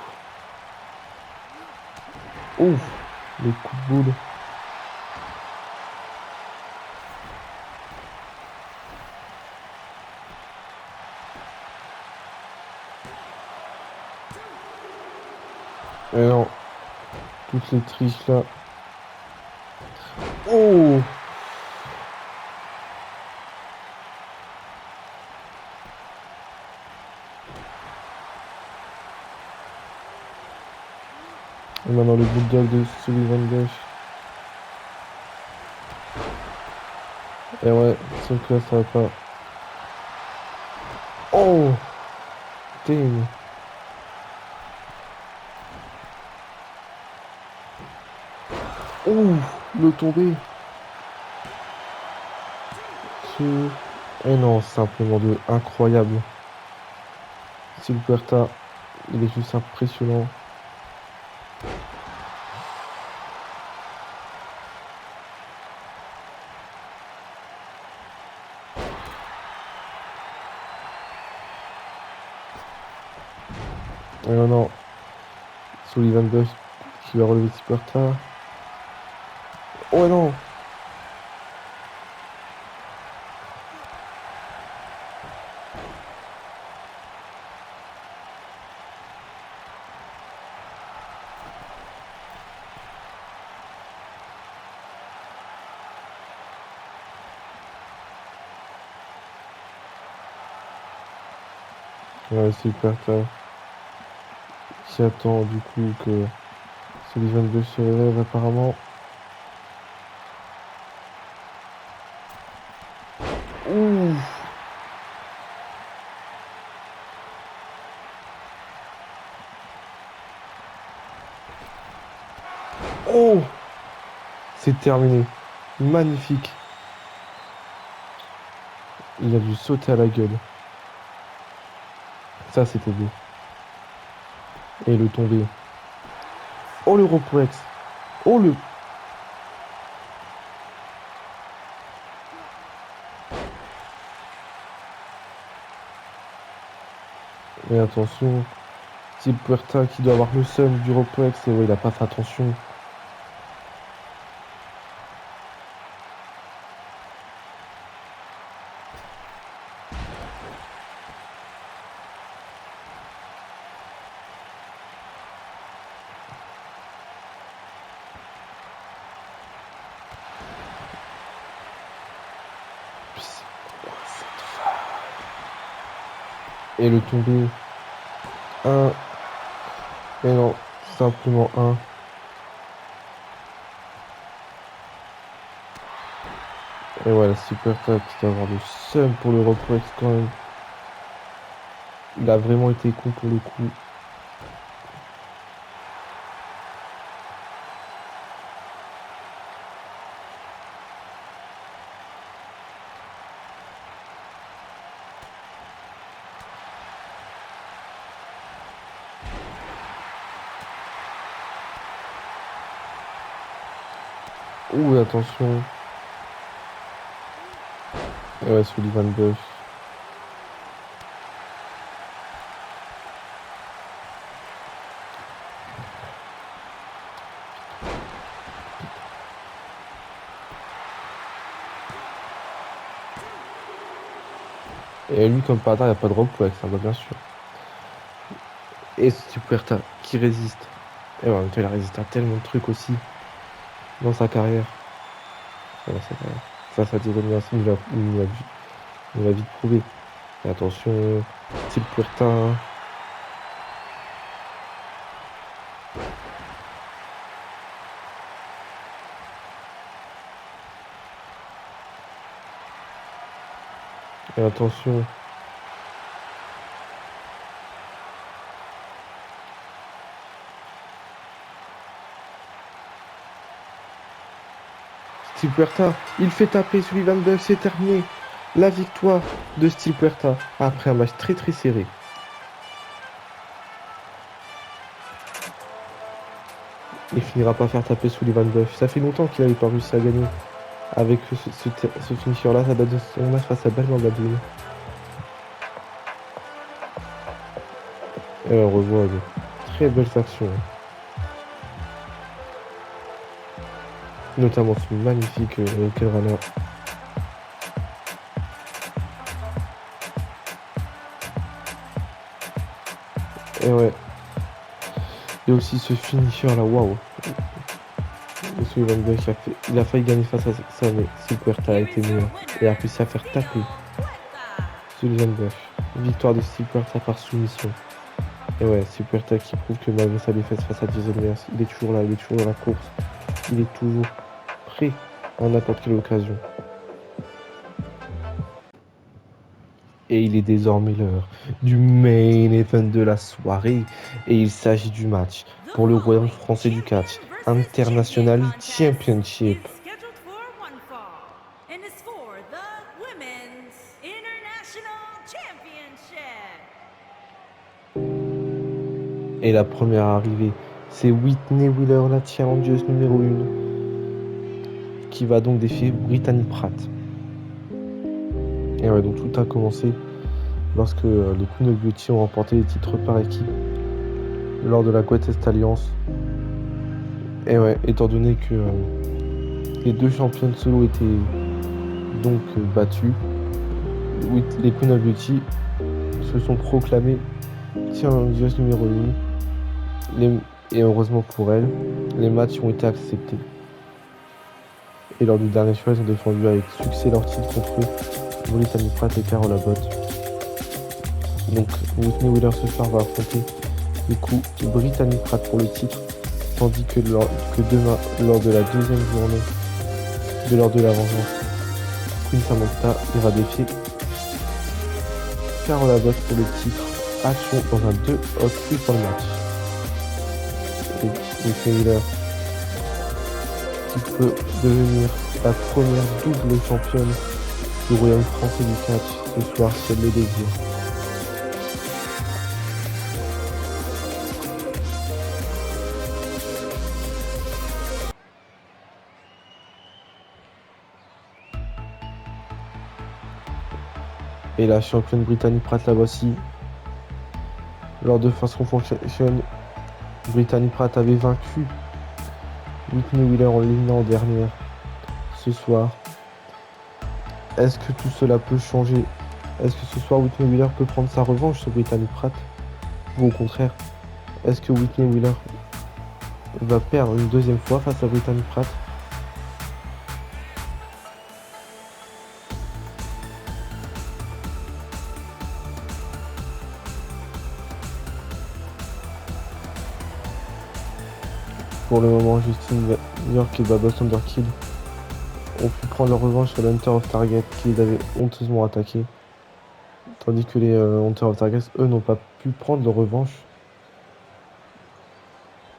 Speaker 1: ouf, les coups de boule. Et non, toutes les triches là. Oh! Et maintenant le bulldog de Sullivan Bush. Et ouais, sauf que là ça va pas. Oh! Damn! Oh! Le tombé! Et non, simplement de incroyable. Silverta, il est juste impressionnant. Et non, non. Sullivan Bush qui va relever Silverta. Oh non! Ouais, Silverta qui attend du coup que Sullivan Bush se relève apparemment. Ouh! Oh! C'est terminé. Magnifique. Il a dû sauter à la gueule. Ça, c'était beau. Et le tombé. Oh, le Ropex. Oh, le... Et attention. Steve Puerta qui doit avoir le seum du Ropex. Et ouais, il a pas fait attention. Et le tombé. Un. Mais non, simplement un. Et voilà, Super Tap qui doit avoir le seum pour le Ropex quand même. Il a vraiment été con pour le coup. Ouh, attention. Et ouais, Sullivan Bush. Et lui, comme par hasard, il n'y a pas de Ropex, ça va bien sûr. Et Superta qui résiste. Et ouais, en même temps, il a résisté à tellement de trucs aussi dans sa carrière. Voilà, ça dit Renoir, il l'a vite prouvé. Et attention, Superta. Et attention. Steve Puerta, il fait taper Sullivan Bush, c'est terminé. La victoire de Steve Puerta après un match très très serré. Il finira par faire taper Sullivan Bush. Ça fait longtemps qu'il n'avait pas réussi à gagner avec ce finisher-là. Ça date de son match face à Belmont Badoun. Et on revoit de très belles actions. Notamment ce magnifique Runner. Et ouais. Et aussi ce finisher là, waouh. Monsieur Van Bush il a failli gagner face à ça, mais Silverta a été meilleur et a réussi à faire taper Sullivan Bush. Victoire de Silverta par soumission. Et ouais, Silverta qui prouve que malgré sa défaite face à Jason Myers, il est toujours là, il est toujours dans la course. Il est toujours prêt à n'importe quelle occasion. Et il est désormais l'heure du main event de la soirée. Et il s'agit du match pour le Royaume français du catch International Championship. Et la première arrivée, c'est Whitney Wheeler, la challengeuse numéro 1, qui va donc défier Brittany Pratt. Et ouais, donc tout a commencé lorsque les Queen of Beauty ont remporté les titres par équipe lors de la Greatest Alliance. Et ouais, étant donné que les deux championnes solo étaient donc battues, les Queen of Beauty se sont proclamées challengeuse numéro 1. Et heureusement pour elles, les matchs ont été acceptés. Et lors du dernier choix, ils ont défendu avec succès leur titre contre Brittany Pratt et Carol Abbott. Donc Whitney Wheeler ce soir va affronter du coup Brittany Pratt pour le titre, tandis que demain, lors de la deuxième journée de l'heure de la vengeance, Queen Samantha ira défier Carol Abbott pour le titre. Action dans un 2 out 3 pour le match. Et Whitney Wheeler qui peut devenir la première double championne du Royaume français du catch ce soir si elle le désire. Et la championne Brittany Pratt, la voici. Lors de First Confrontation, Brittany Pratt avait vaincu Whitney Wheeler en l'éliminant en dernière. Ce soir, est-ce que tout cela peut changer? Est-ce que ce soir Whitney Wheeler peut prendre sa revanche sur Brittany Pratt? Ou au contraire, est-ce que Whitney Wheeler va perdre une deuxième fois face à Brittany Pratt? Pour le moment, Justin New York et Babos Underkill ont pu prendre leur revanche sur les Hunter of Target qui les avaient honteusement attaqués. Tandis que les Hunter of Target, eux, n'ont pas pu prendre leur revanche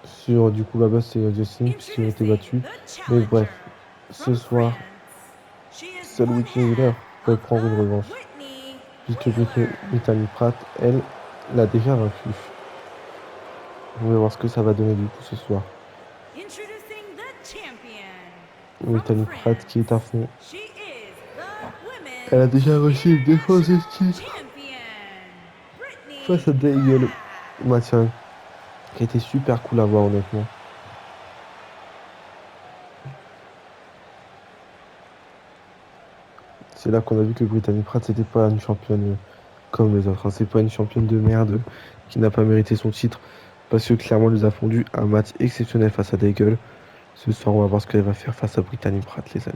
Speaker 1: sur du coup Babos et Justin puisqu'ils ont été battus. Mais bref, ce soir, seule Whitney Wheeler peut prendre une revanche. Puisque Brittany Pratt, elle, l'a déjà vaincue. On va voir ce que ça va donner du coup ce soir. Brittany Pratt qui est à fond. Elle a déjà reçu une défense de titre face à Daniel Mathieu, qui a été super cool à voir honnêtement. C'est là qu'on a vu que Brittany Pratt c'était pas une championne comme les autres. Hein. C'est pas une championne de merde qui n'a pas mérité son titre. Parce que clairement elle nous a fondu un match exceptionnel face à Daigle. Ce soir on va voir ce qu'elle va faire face à Brittany Pratt les amis.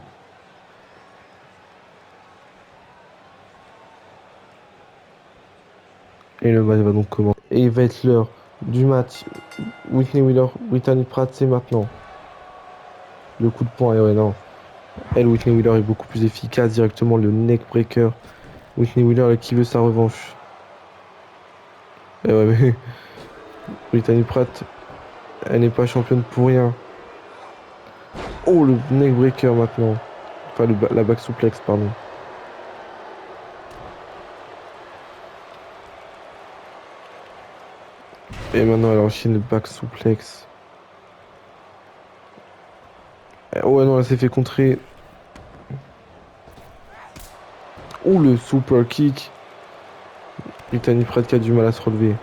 Speaker 1: Et le match va donc commencer. Et il va être l'heure du match. Whitney Wheeler, Brittany Pratt, c'est maintenant. Le coup de poing, et ouais, non. Elle, Whitney Wheeler, est beaucoup plus efficace. Directement le neck breaker. Whitney Wheeler qui veut sa revanche. Et ouais, mais Brittany Pratt, elle n'est pas championne pour rien. Oh, le neck breaker maintenant. Enfin, la back suplex, pardon. Et maintenant, elle enchaîne le back suplex. Oh, ouais, non, elle s'est fait contrer. Oh, le super kick. Brittany Pratt qui a du mal à se relever.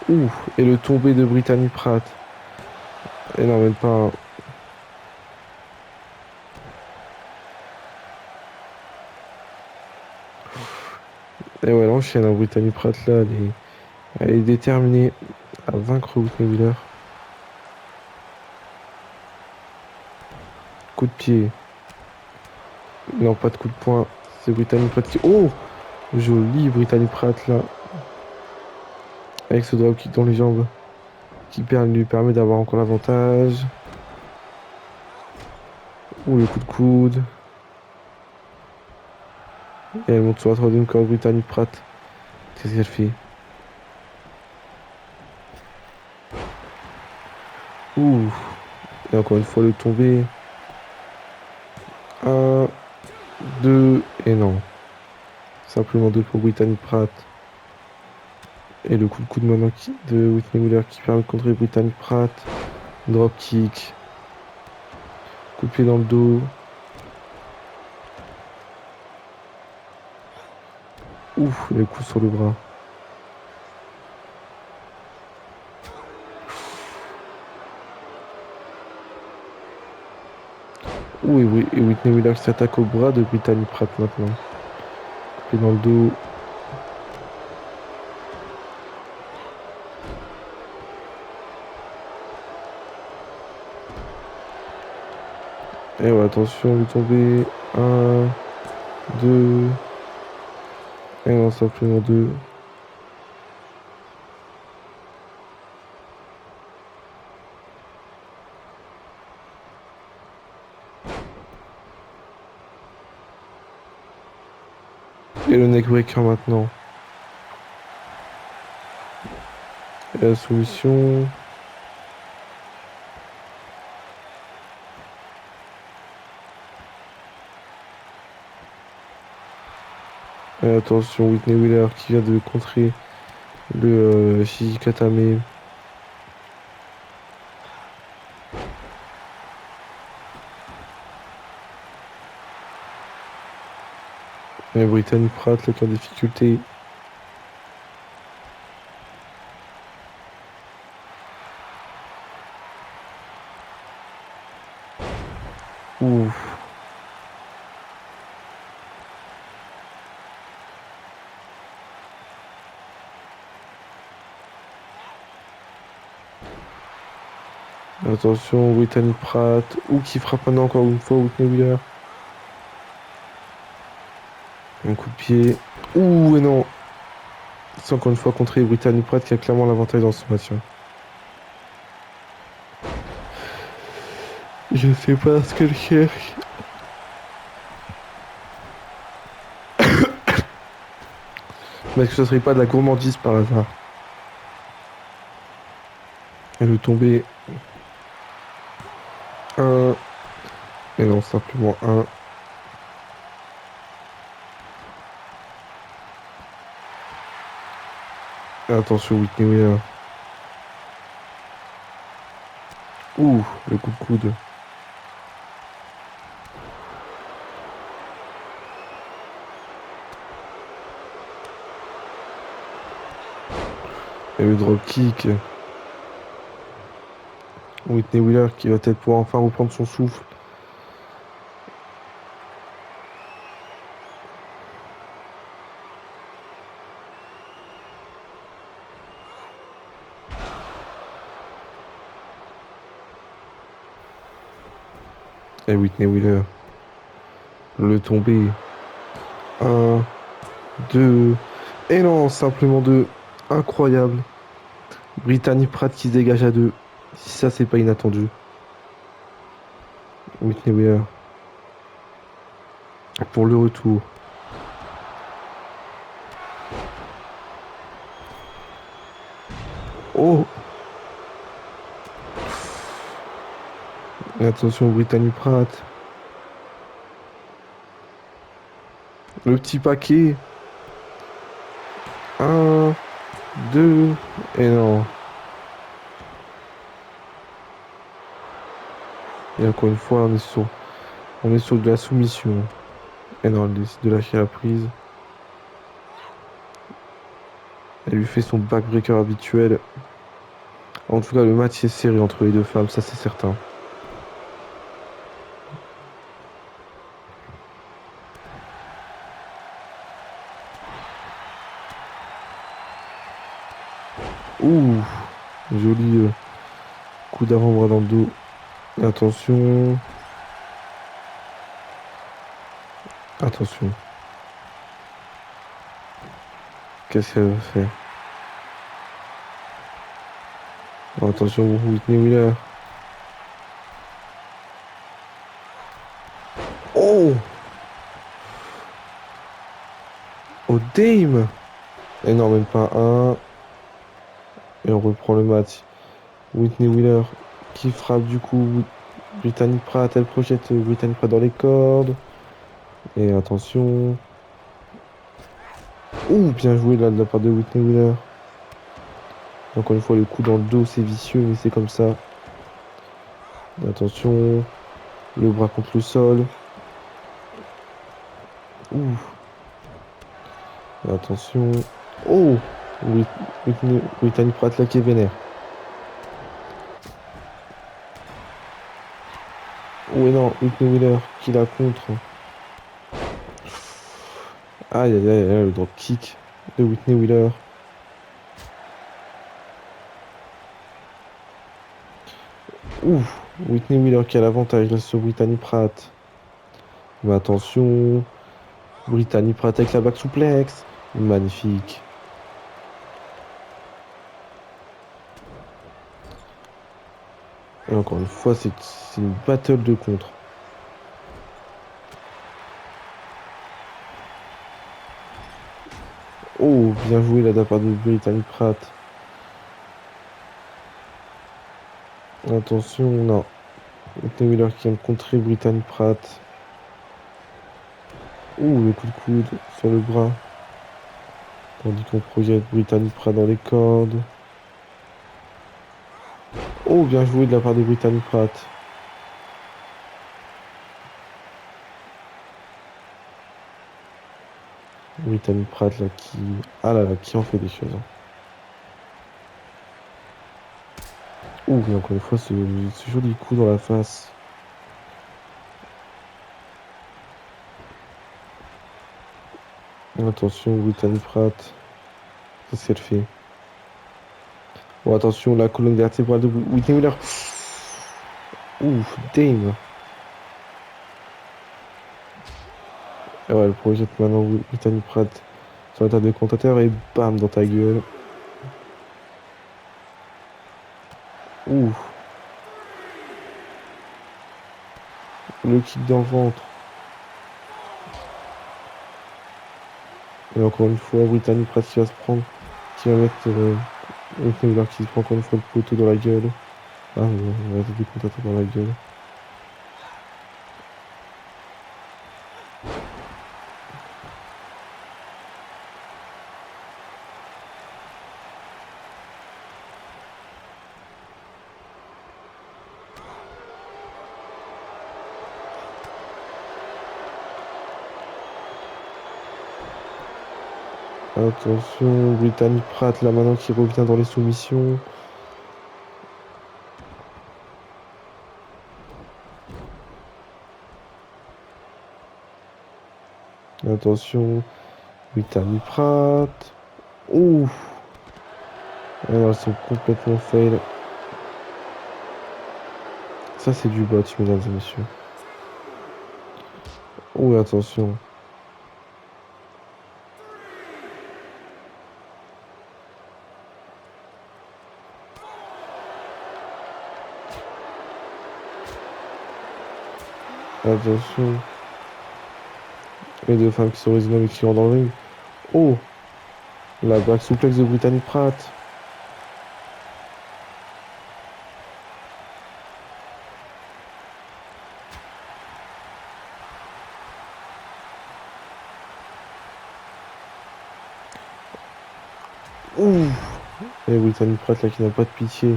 Speaker 1: Ouh, et le tombé de Brittany Pratt. Et non, même pas. Et ouais, elle enchaîne, hein, Brittany Pratt là, Elle est déterminée à vaincre Whitney Wheeler. Coup de pied. Non, pas de coup de poing. C'est Brittany Pratt qui... Oh! Joli Brittany Pratt là. Avec ce dropkick dans les jambes. Qui lui permet d'avoir encore l'avantage. Ouh, le coup de coude. Et elle monte sur la troisième corde, Brittany Pratt. Qu'est-ce qu'elle fait? Ouh. Et encore une fois le tombé. Un, deux, et non. Simplement deux pour Brittany Pratt. Et le coup de coude maintenant de Whitney Wheeler qui permet de contrer Brittany Pratt. Drop kick. Coup de pied dans le dos. Ouf, le coup sur le bras. Ouh, et Whitney Wheeler qui s'attaque au bras de Brittany Pratt maintenant. Coup de pied dans le dos. Et ouais, attention, lui tomber. Un, deux. Et non, simplement deux. Et le neckbreaker maintenant. Et la soumission. Et attention, Whitney Wheeler qui vient de contrer le Shijikatame. Et Brittany Pratt, là, qui est en difficulté. Ouf. Attention, Brittany Pratt. Ou qui frappe maintenant encore une fois Whitney Wheeler. Un coup de pied. Ouh, et non. C'est encore une fois contre Brittany Pratt qui a clairement l'avantage dans ce match, hein. Je sais pas ce qu'elle cherche. Mais est-ce que ce serait pas de la gourmandise par hasard? Elle veut tomber. Un. Et non, simplement un. Et attention, Whitney Wheeler. Ouh, le coup de coude. Et le drop kick. Whitney Wheeler qui va peut-être pouvoir enfin reprendre son souffle. Et Whitney Wheeler. Le tombé. Un, deux. Et non, simplement deux. Incroyable. Brittany Pratt qui se dégage à deux. Si ça, c'est pas inattendu. Whitney Wheeler. Pour le retour. Oh! Et attention, Brittany Pratt. Le petit paquet. Un, deux. Et non. Et encore une fois, on est sur de la soumission. Et non, elle décide de lâcher la prise. Elle lui fait son backbreaker habituel. En tout cas, le match est serré entre les deux femmes, ça c'est certain. Ouh, joli coup d'avant-bras dans le dos. Attention, attention. Qu'est-ce qu'elle va faire? Oh, attention, Whitney Wheeler. Oh! Oh, Dame! Et non, même pas un. Et on reprend le match. Whitney Wheeler qui frappe du coup. Brittany Pratt, elle projette Brittany Pratt dans les cordes. Et attention. Ouh, bien joué là de la part de Whitney Wheeler. Encore une fois, le coup dans le dos, c'est vicieux, mais c'est comme ça. Attention. Le bras contre le sol. Ouh. Attention. Oh! Brittany Pratt là qui est vénère. Oh et non, Whitney Wheeler qui la contre. Aïe aïe aïe, aïe, le drop kick de Whitney Wheeler. Ouh, Whitney Wheeler qui a l'avantage là sur Brittany Pratt. Mais attention, Brittany Pratt avec la back souplex. Magnifique. Et encore une fois, c'est une battle de contre. Oh, bien joué là de la part de Brittany Pratt. Attention, non. Whitney Wheeler qui vient de contrer Brittany Pratt. Ouh, le coup de coude sur le bras. Tandis qu'on projette Brittany Pratt dans les cordes. Oh, bien joué de la part de Brittany Pratt. Brittany Pratt là qui... Ah là là, qui en fait des choses. Hein. Ouh, mais encore une fois, ce joli coup dans la face. Attention, Brittany Pratt. Qu'est-ce qu'elle fait? Bon, attention, la colonne vertébrale de Whitney Wheeler. Ouh, Dame. Et ouais, elle projette maintenant Brittany Pratt sur la table de comptateur et bam, dans ta gueule. Ouh, le kick dans le ventre. Et encore une fois, Brittany Pratt qui va se prendre, qui va mettre Whitney Wheeler qui se prend encore une fois le poteau dans la gueule. Ah, on va des comptateurs dans la gueule. Attention, Brittany Pratt là maintenant qui revient dans les soumissions. Attention, Brittany Pratt. Ouh, elles sont complètement fail. Ça c'est du bot, mesdames et messieurs. Ouh, attention. Attention. Les deux femmes qui sont résignées et qui rentrent dans le ring. Oh, la back souplex de Brittany Pratt. Ouh, et Brittany Pratt là qui n'a pas de pitié.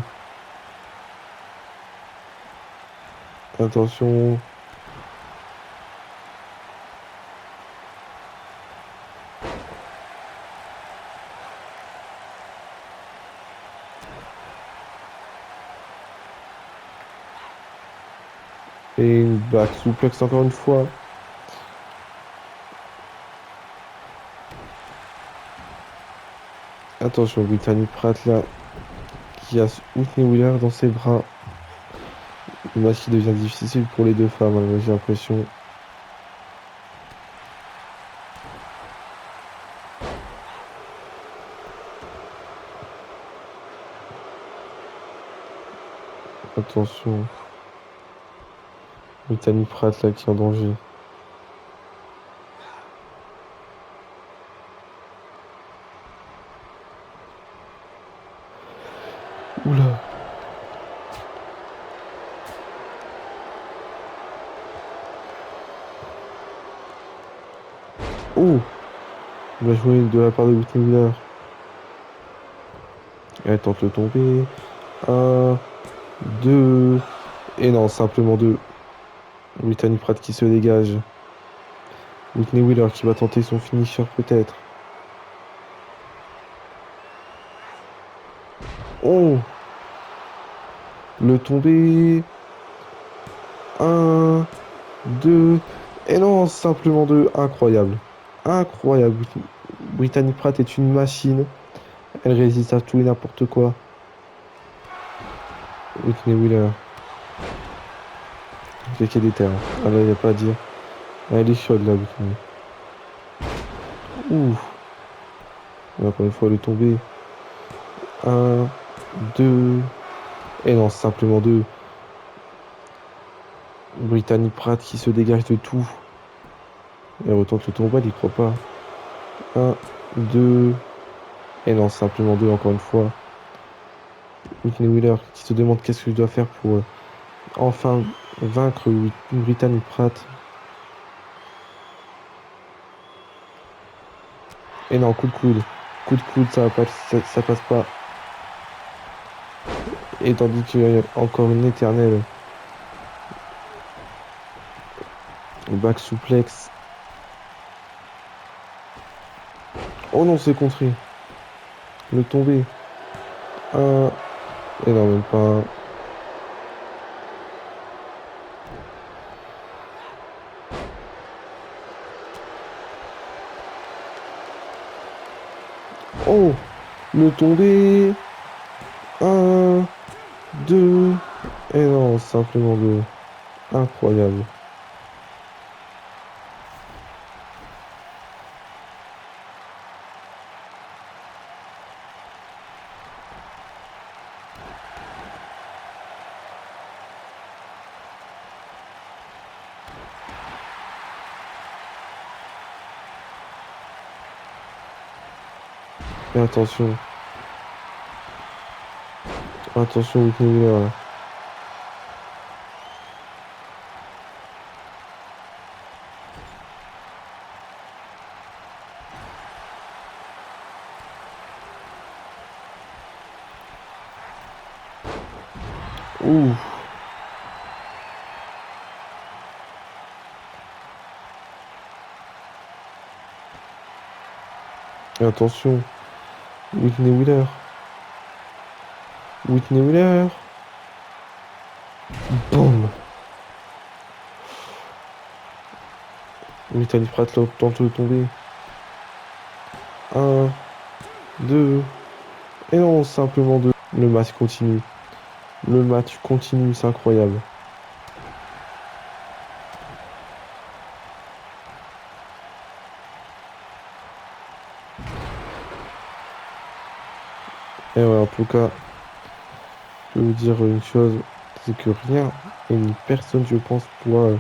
Speaker 1: Attention. Et une back souplex encore une fois. Attention, Brittany Pratt là. qui a Whitney Wheeler dans ses bras. Le match qui devient difficile pour les deux femmes, hein, j'ai l'impression. Attention. Brittany Pratt là qui est en danger. Oula. Oh! Bien joué de la part de Whitney Wheeler. Elle tente le tomber. Un, deux. Et non, simplement deux. Brittany Pratt qui se dégage. Whitney Wheeler qui va tenter son finisher peut-être. Oh! Le tombé. Un, deux. Et non, simplement deux. Incroyable. Incroyable. Brittany Pratt est une machine. Elle résiste à tout et n'importe quoi. Whitney Wheeler. Il y a des terres. Ah là, il n'y a pas à dire. Ah, elle est chaude là, Whitney. Ouh. Encore une fois, elle est tombée. Un, deux. Et non, simplement deux. Brittany Pratt qui se dégage de tout. Elle retente le tombeau, elle y croit pas. Un, deux. Et non, simplement deux, encore une fois. Whitney Wheeler qui se demande qu'est-ce que je dois faire pour enfin vaincre Brittany Pratt. Et non, coup de coude. Coup de coude, ça va pas, ça passe pas. Et tandis qu'il y a encore une éternelle back suplex. Oh non, c'est contré. Le tombé. Un. Et non, même pas un. Oh! Le tombé. Un. Deux. Et non, simplement deux. Incroyable. Et attention. Attention, Whitney Wheeler. Ouh. Et attention. Whitney Wheeler. Whitney Wheeler. Boum. Brittany Pratt là, tente de tomber. Un, deux. Et non, simplement deux. Le match continue. Le match continue, c'est incroyable. Et ouais, en tout cas, je peux vous dire une chose, c'est que rien et ni personne, je pense, pourra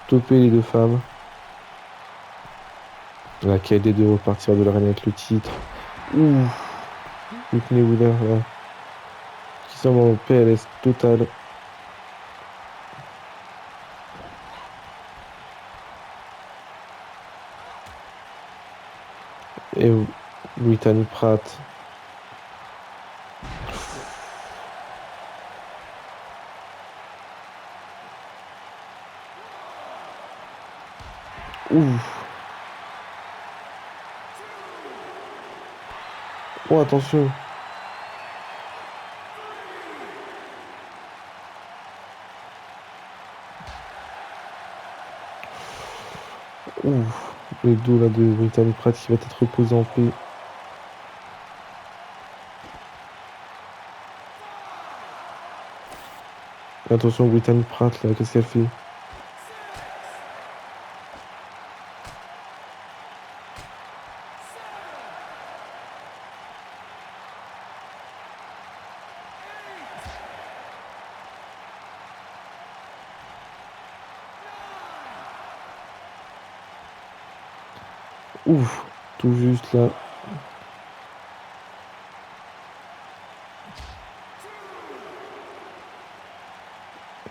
Speaker 1: stopper les deux femmes. Laquelle des deux repartir de l'arène avec le titre. Ouh, Whitney Wheeler, là, qui semble en PLS total. Et Brittany Pratt. Ouh. Oh, attention. Ouh. Le dos là de Brittany Pratt qui va être reposé en paix. Attention, Brittany Pratt, là, qu'est-ce qu'elle fait? Ouf, tout juste là.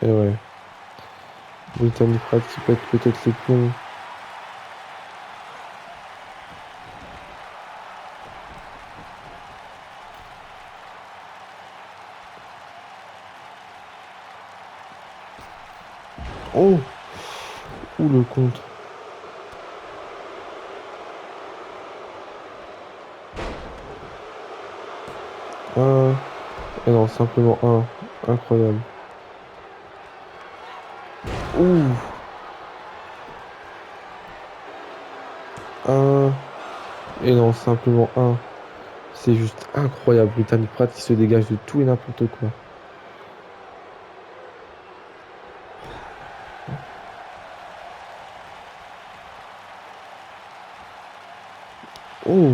Speaker 1: Et ouais, Brittany Pratt qui pète peut-être les plombs. Oh! Ouh, le compte. Un. Et non, simplement un. Incroyable. Ouh! Un. Et non, simplement un. C'est juste incroyable. Brittany Pratt qui se dégage de tout et n'importe quoi. Oh!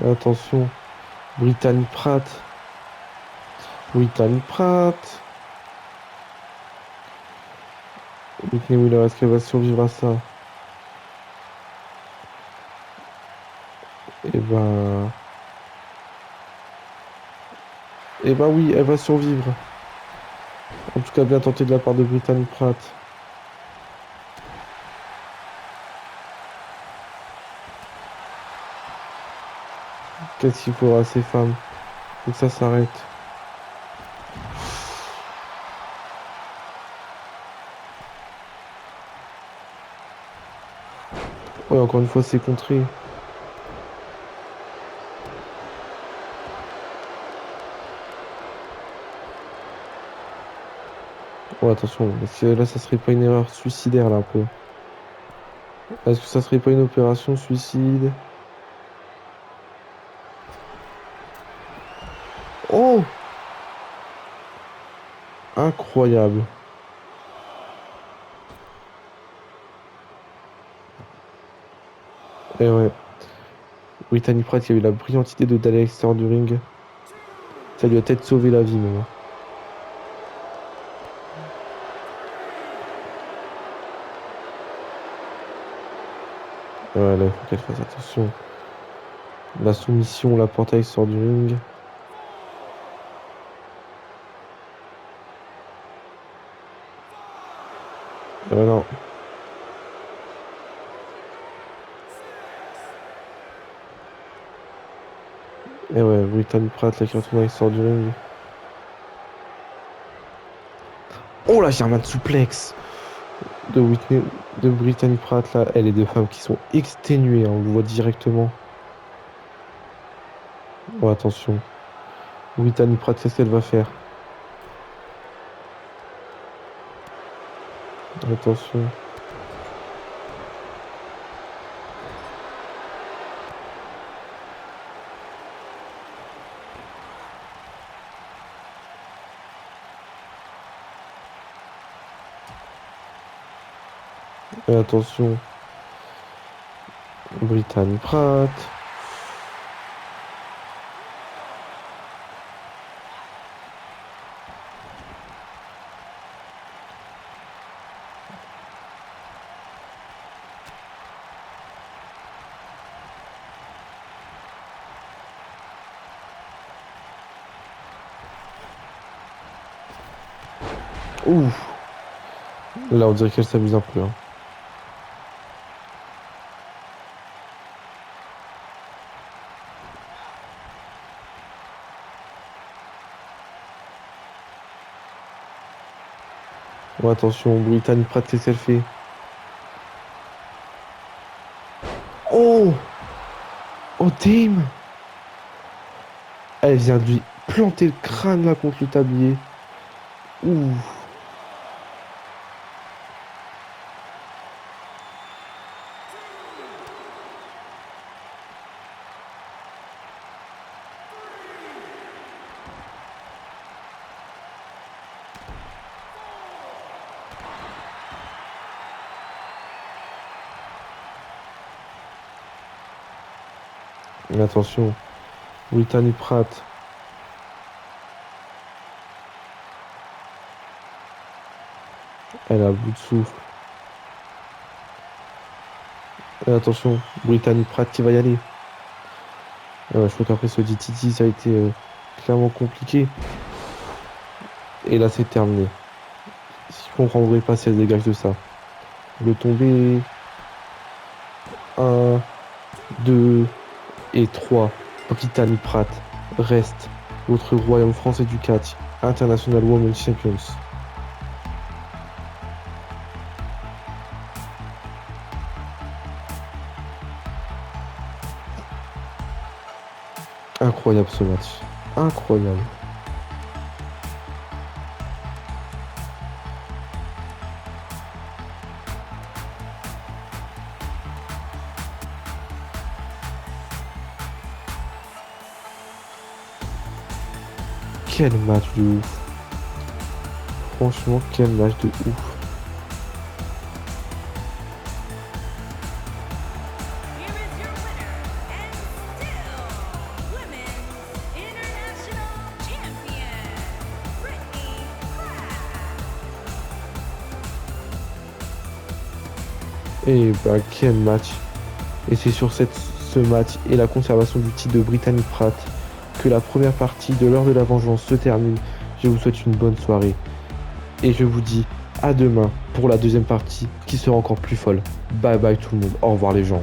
Speaker 1: Attention. Brittany Pratt. Brittany Pratt. Whitney Wheeler, est-ce qu'elle va survivre à ça? Eh ben... Eh ben oui, elle va survivre. En tout cas, bien tenté de la part de Brittany Pratt. Qu'est-ce qu'il faudra à ces femmes? Faut que ça s'arrête. Ouais, encore une fois, c'est contré. Oh, attention, parce que là, ça serait pas une erreur suicidaire, là, un peu. Est-ce que ça serait pas une opération suicide? Oh! Incroyable. Et ouais, Brittany Pratt qui a eu la brillante idée d'aller à l'extérieur du ring. Ça lui a peut-être sauvé la vie, même. Ouais, là, il faut qu'elle fasse attention. La soumission, la portail sort du ring. Non. Et ouais, Brittany Pratt, là, qui retourne à l'extérieur du ring. Oh, la German suplex de Whitney, de Brittany Pratt, là. Elle est deux femmes qui sont exténuées, hein, on le voit directement. Oh, attention. Brittany Pratt, qu'est-ce qu'elle va faire? Attention. Et attention. Brittany Pratt. Ouh. Là, on dirait qu'elle s'amuse un peu, hein. Oh, attention, Brittany Pratt, qu'est-ce qu'elle fait? Oh! Oh, damn! Elle vient de lui planter le crâne là contre le tablier. Ouh. Mais attention, Brittany Pratt. Elle a bout de souffle. Et attention, Brittany Pratt qui va y aller. Je crois qu'après ce DTT, ça a été clairement compliqué. Et là, c'est terminé. Si je comprendrais pas si elle dégage de ça. Le tombé. 1, 2 et 3. Brittany Pratt reste votre royaume français du catch International Women's Champions. Incroyable ce match. Incroyable. Quel match de ouf. Franchement, quel match de ouf.
Speaker 2: Here is your winner and still Women's International Champion, Brittany Pratt.
Speaker 1: Et bah quel match. Et c'est sur ce match et la conservation du titre de Brittany Pratt que la première partie de l'heure de la vengeance se termine. Je vous souhaite une bonne soirée. Et je vous dis à demain pour la deuxième partie qui sera encore plus folle. Bye bye tout le monde. Au revoir les gens.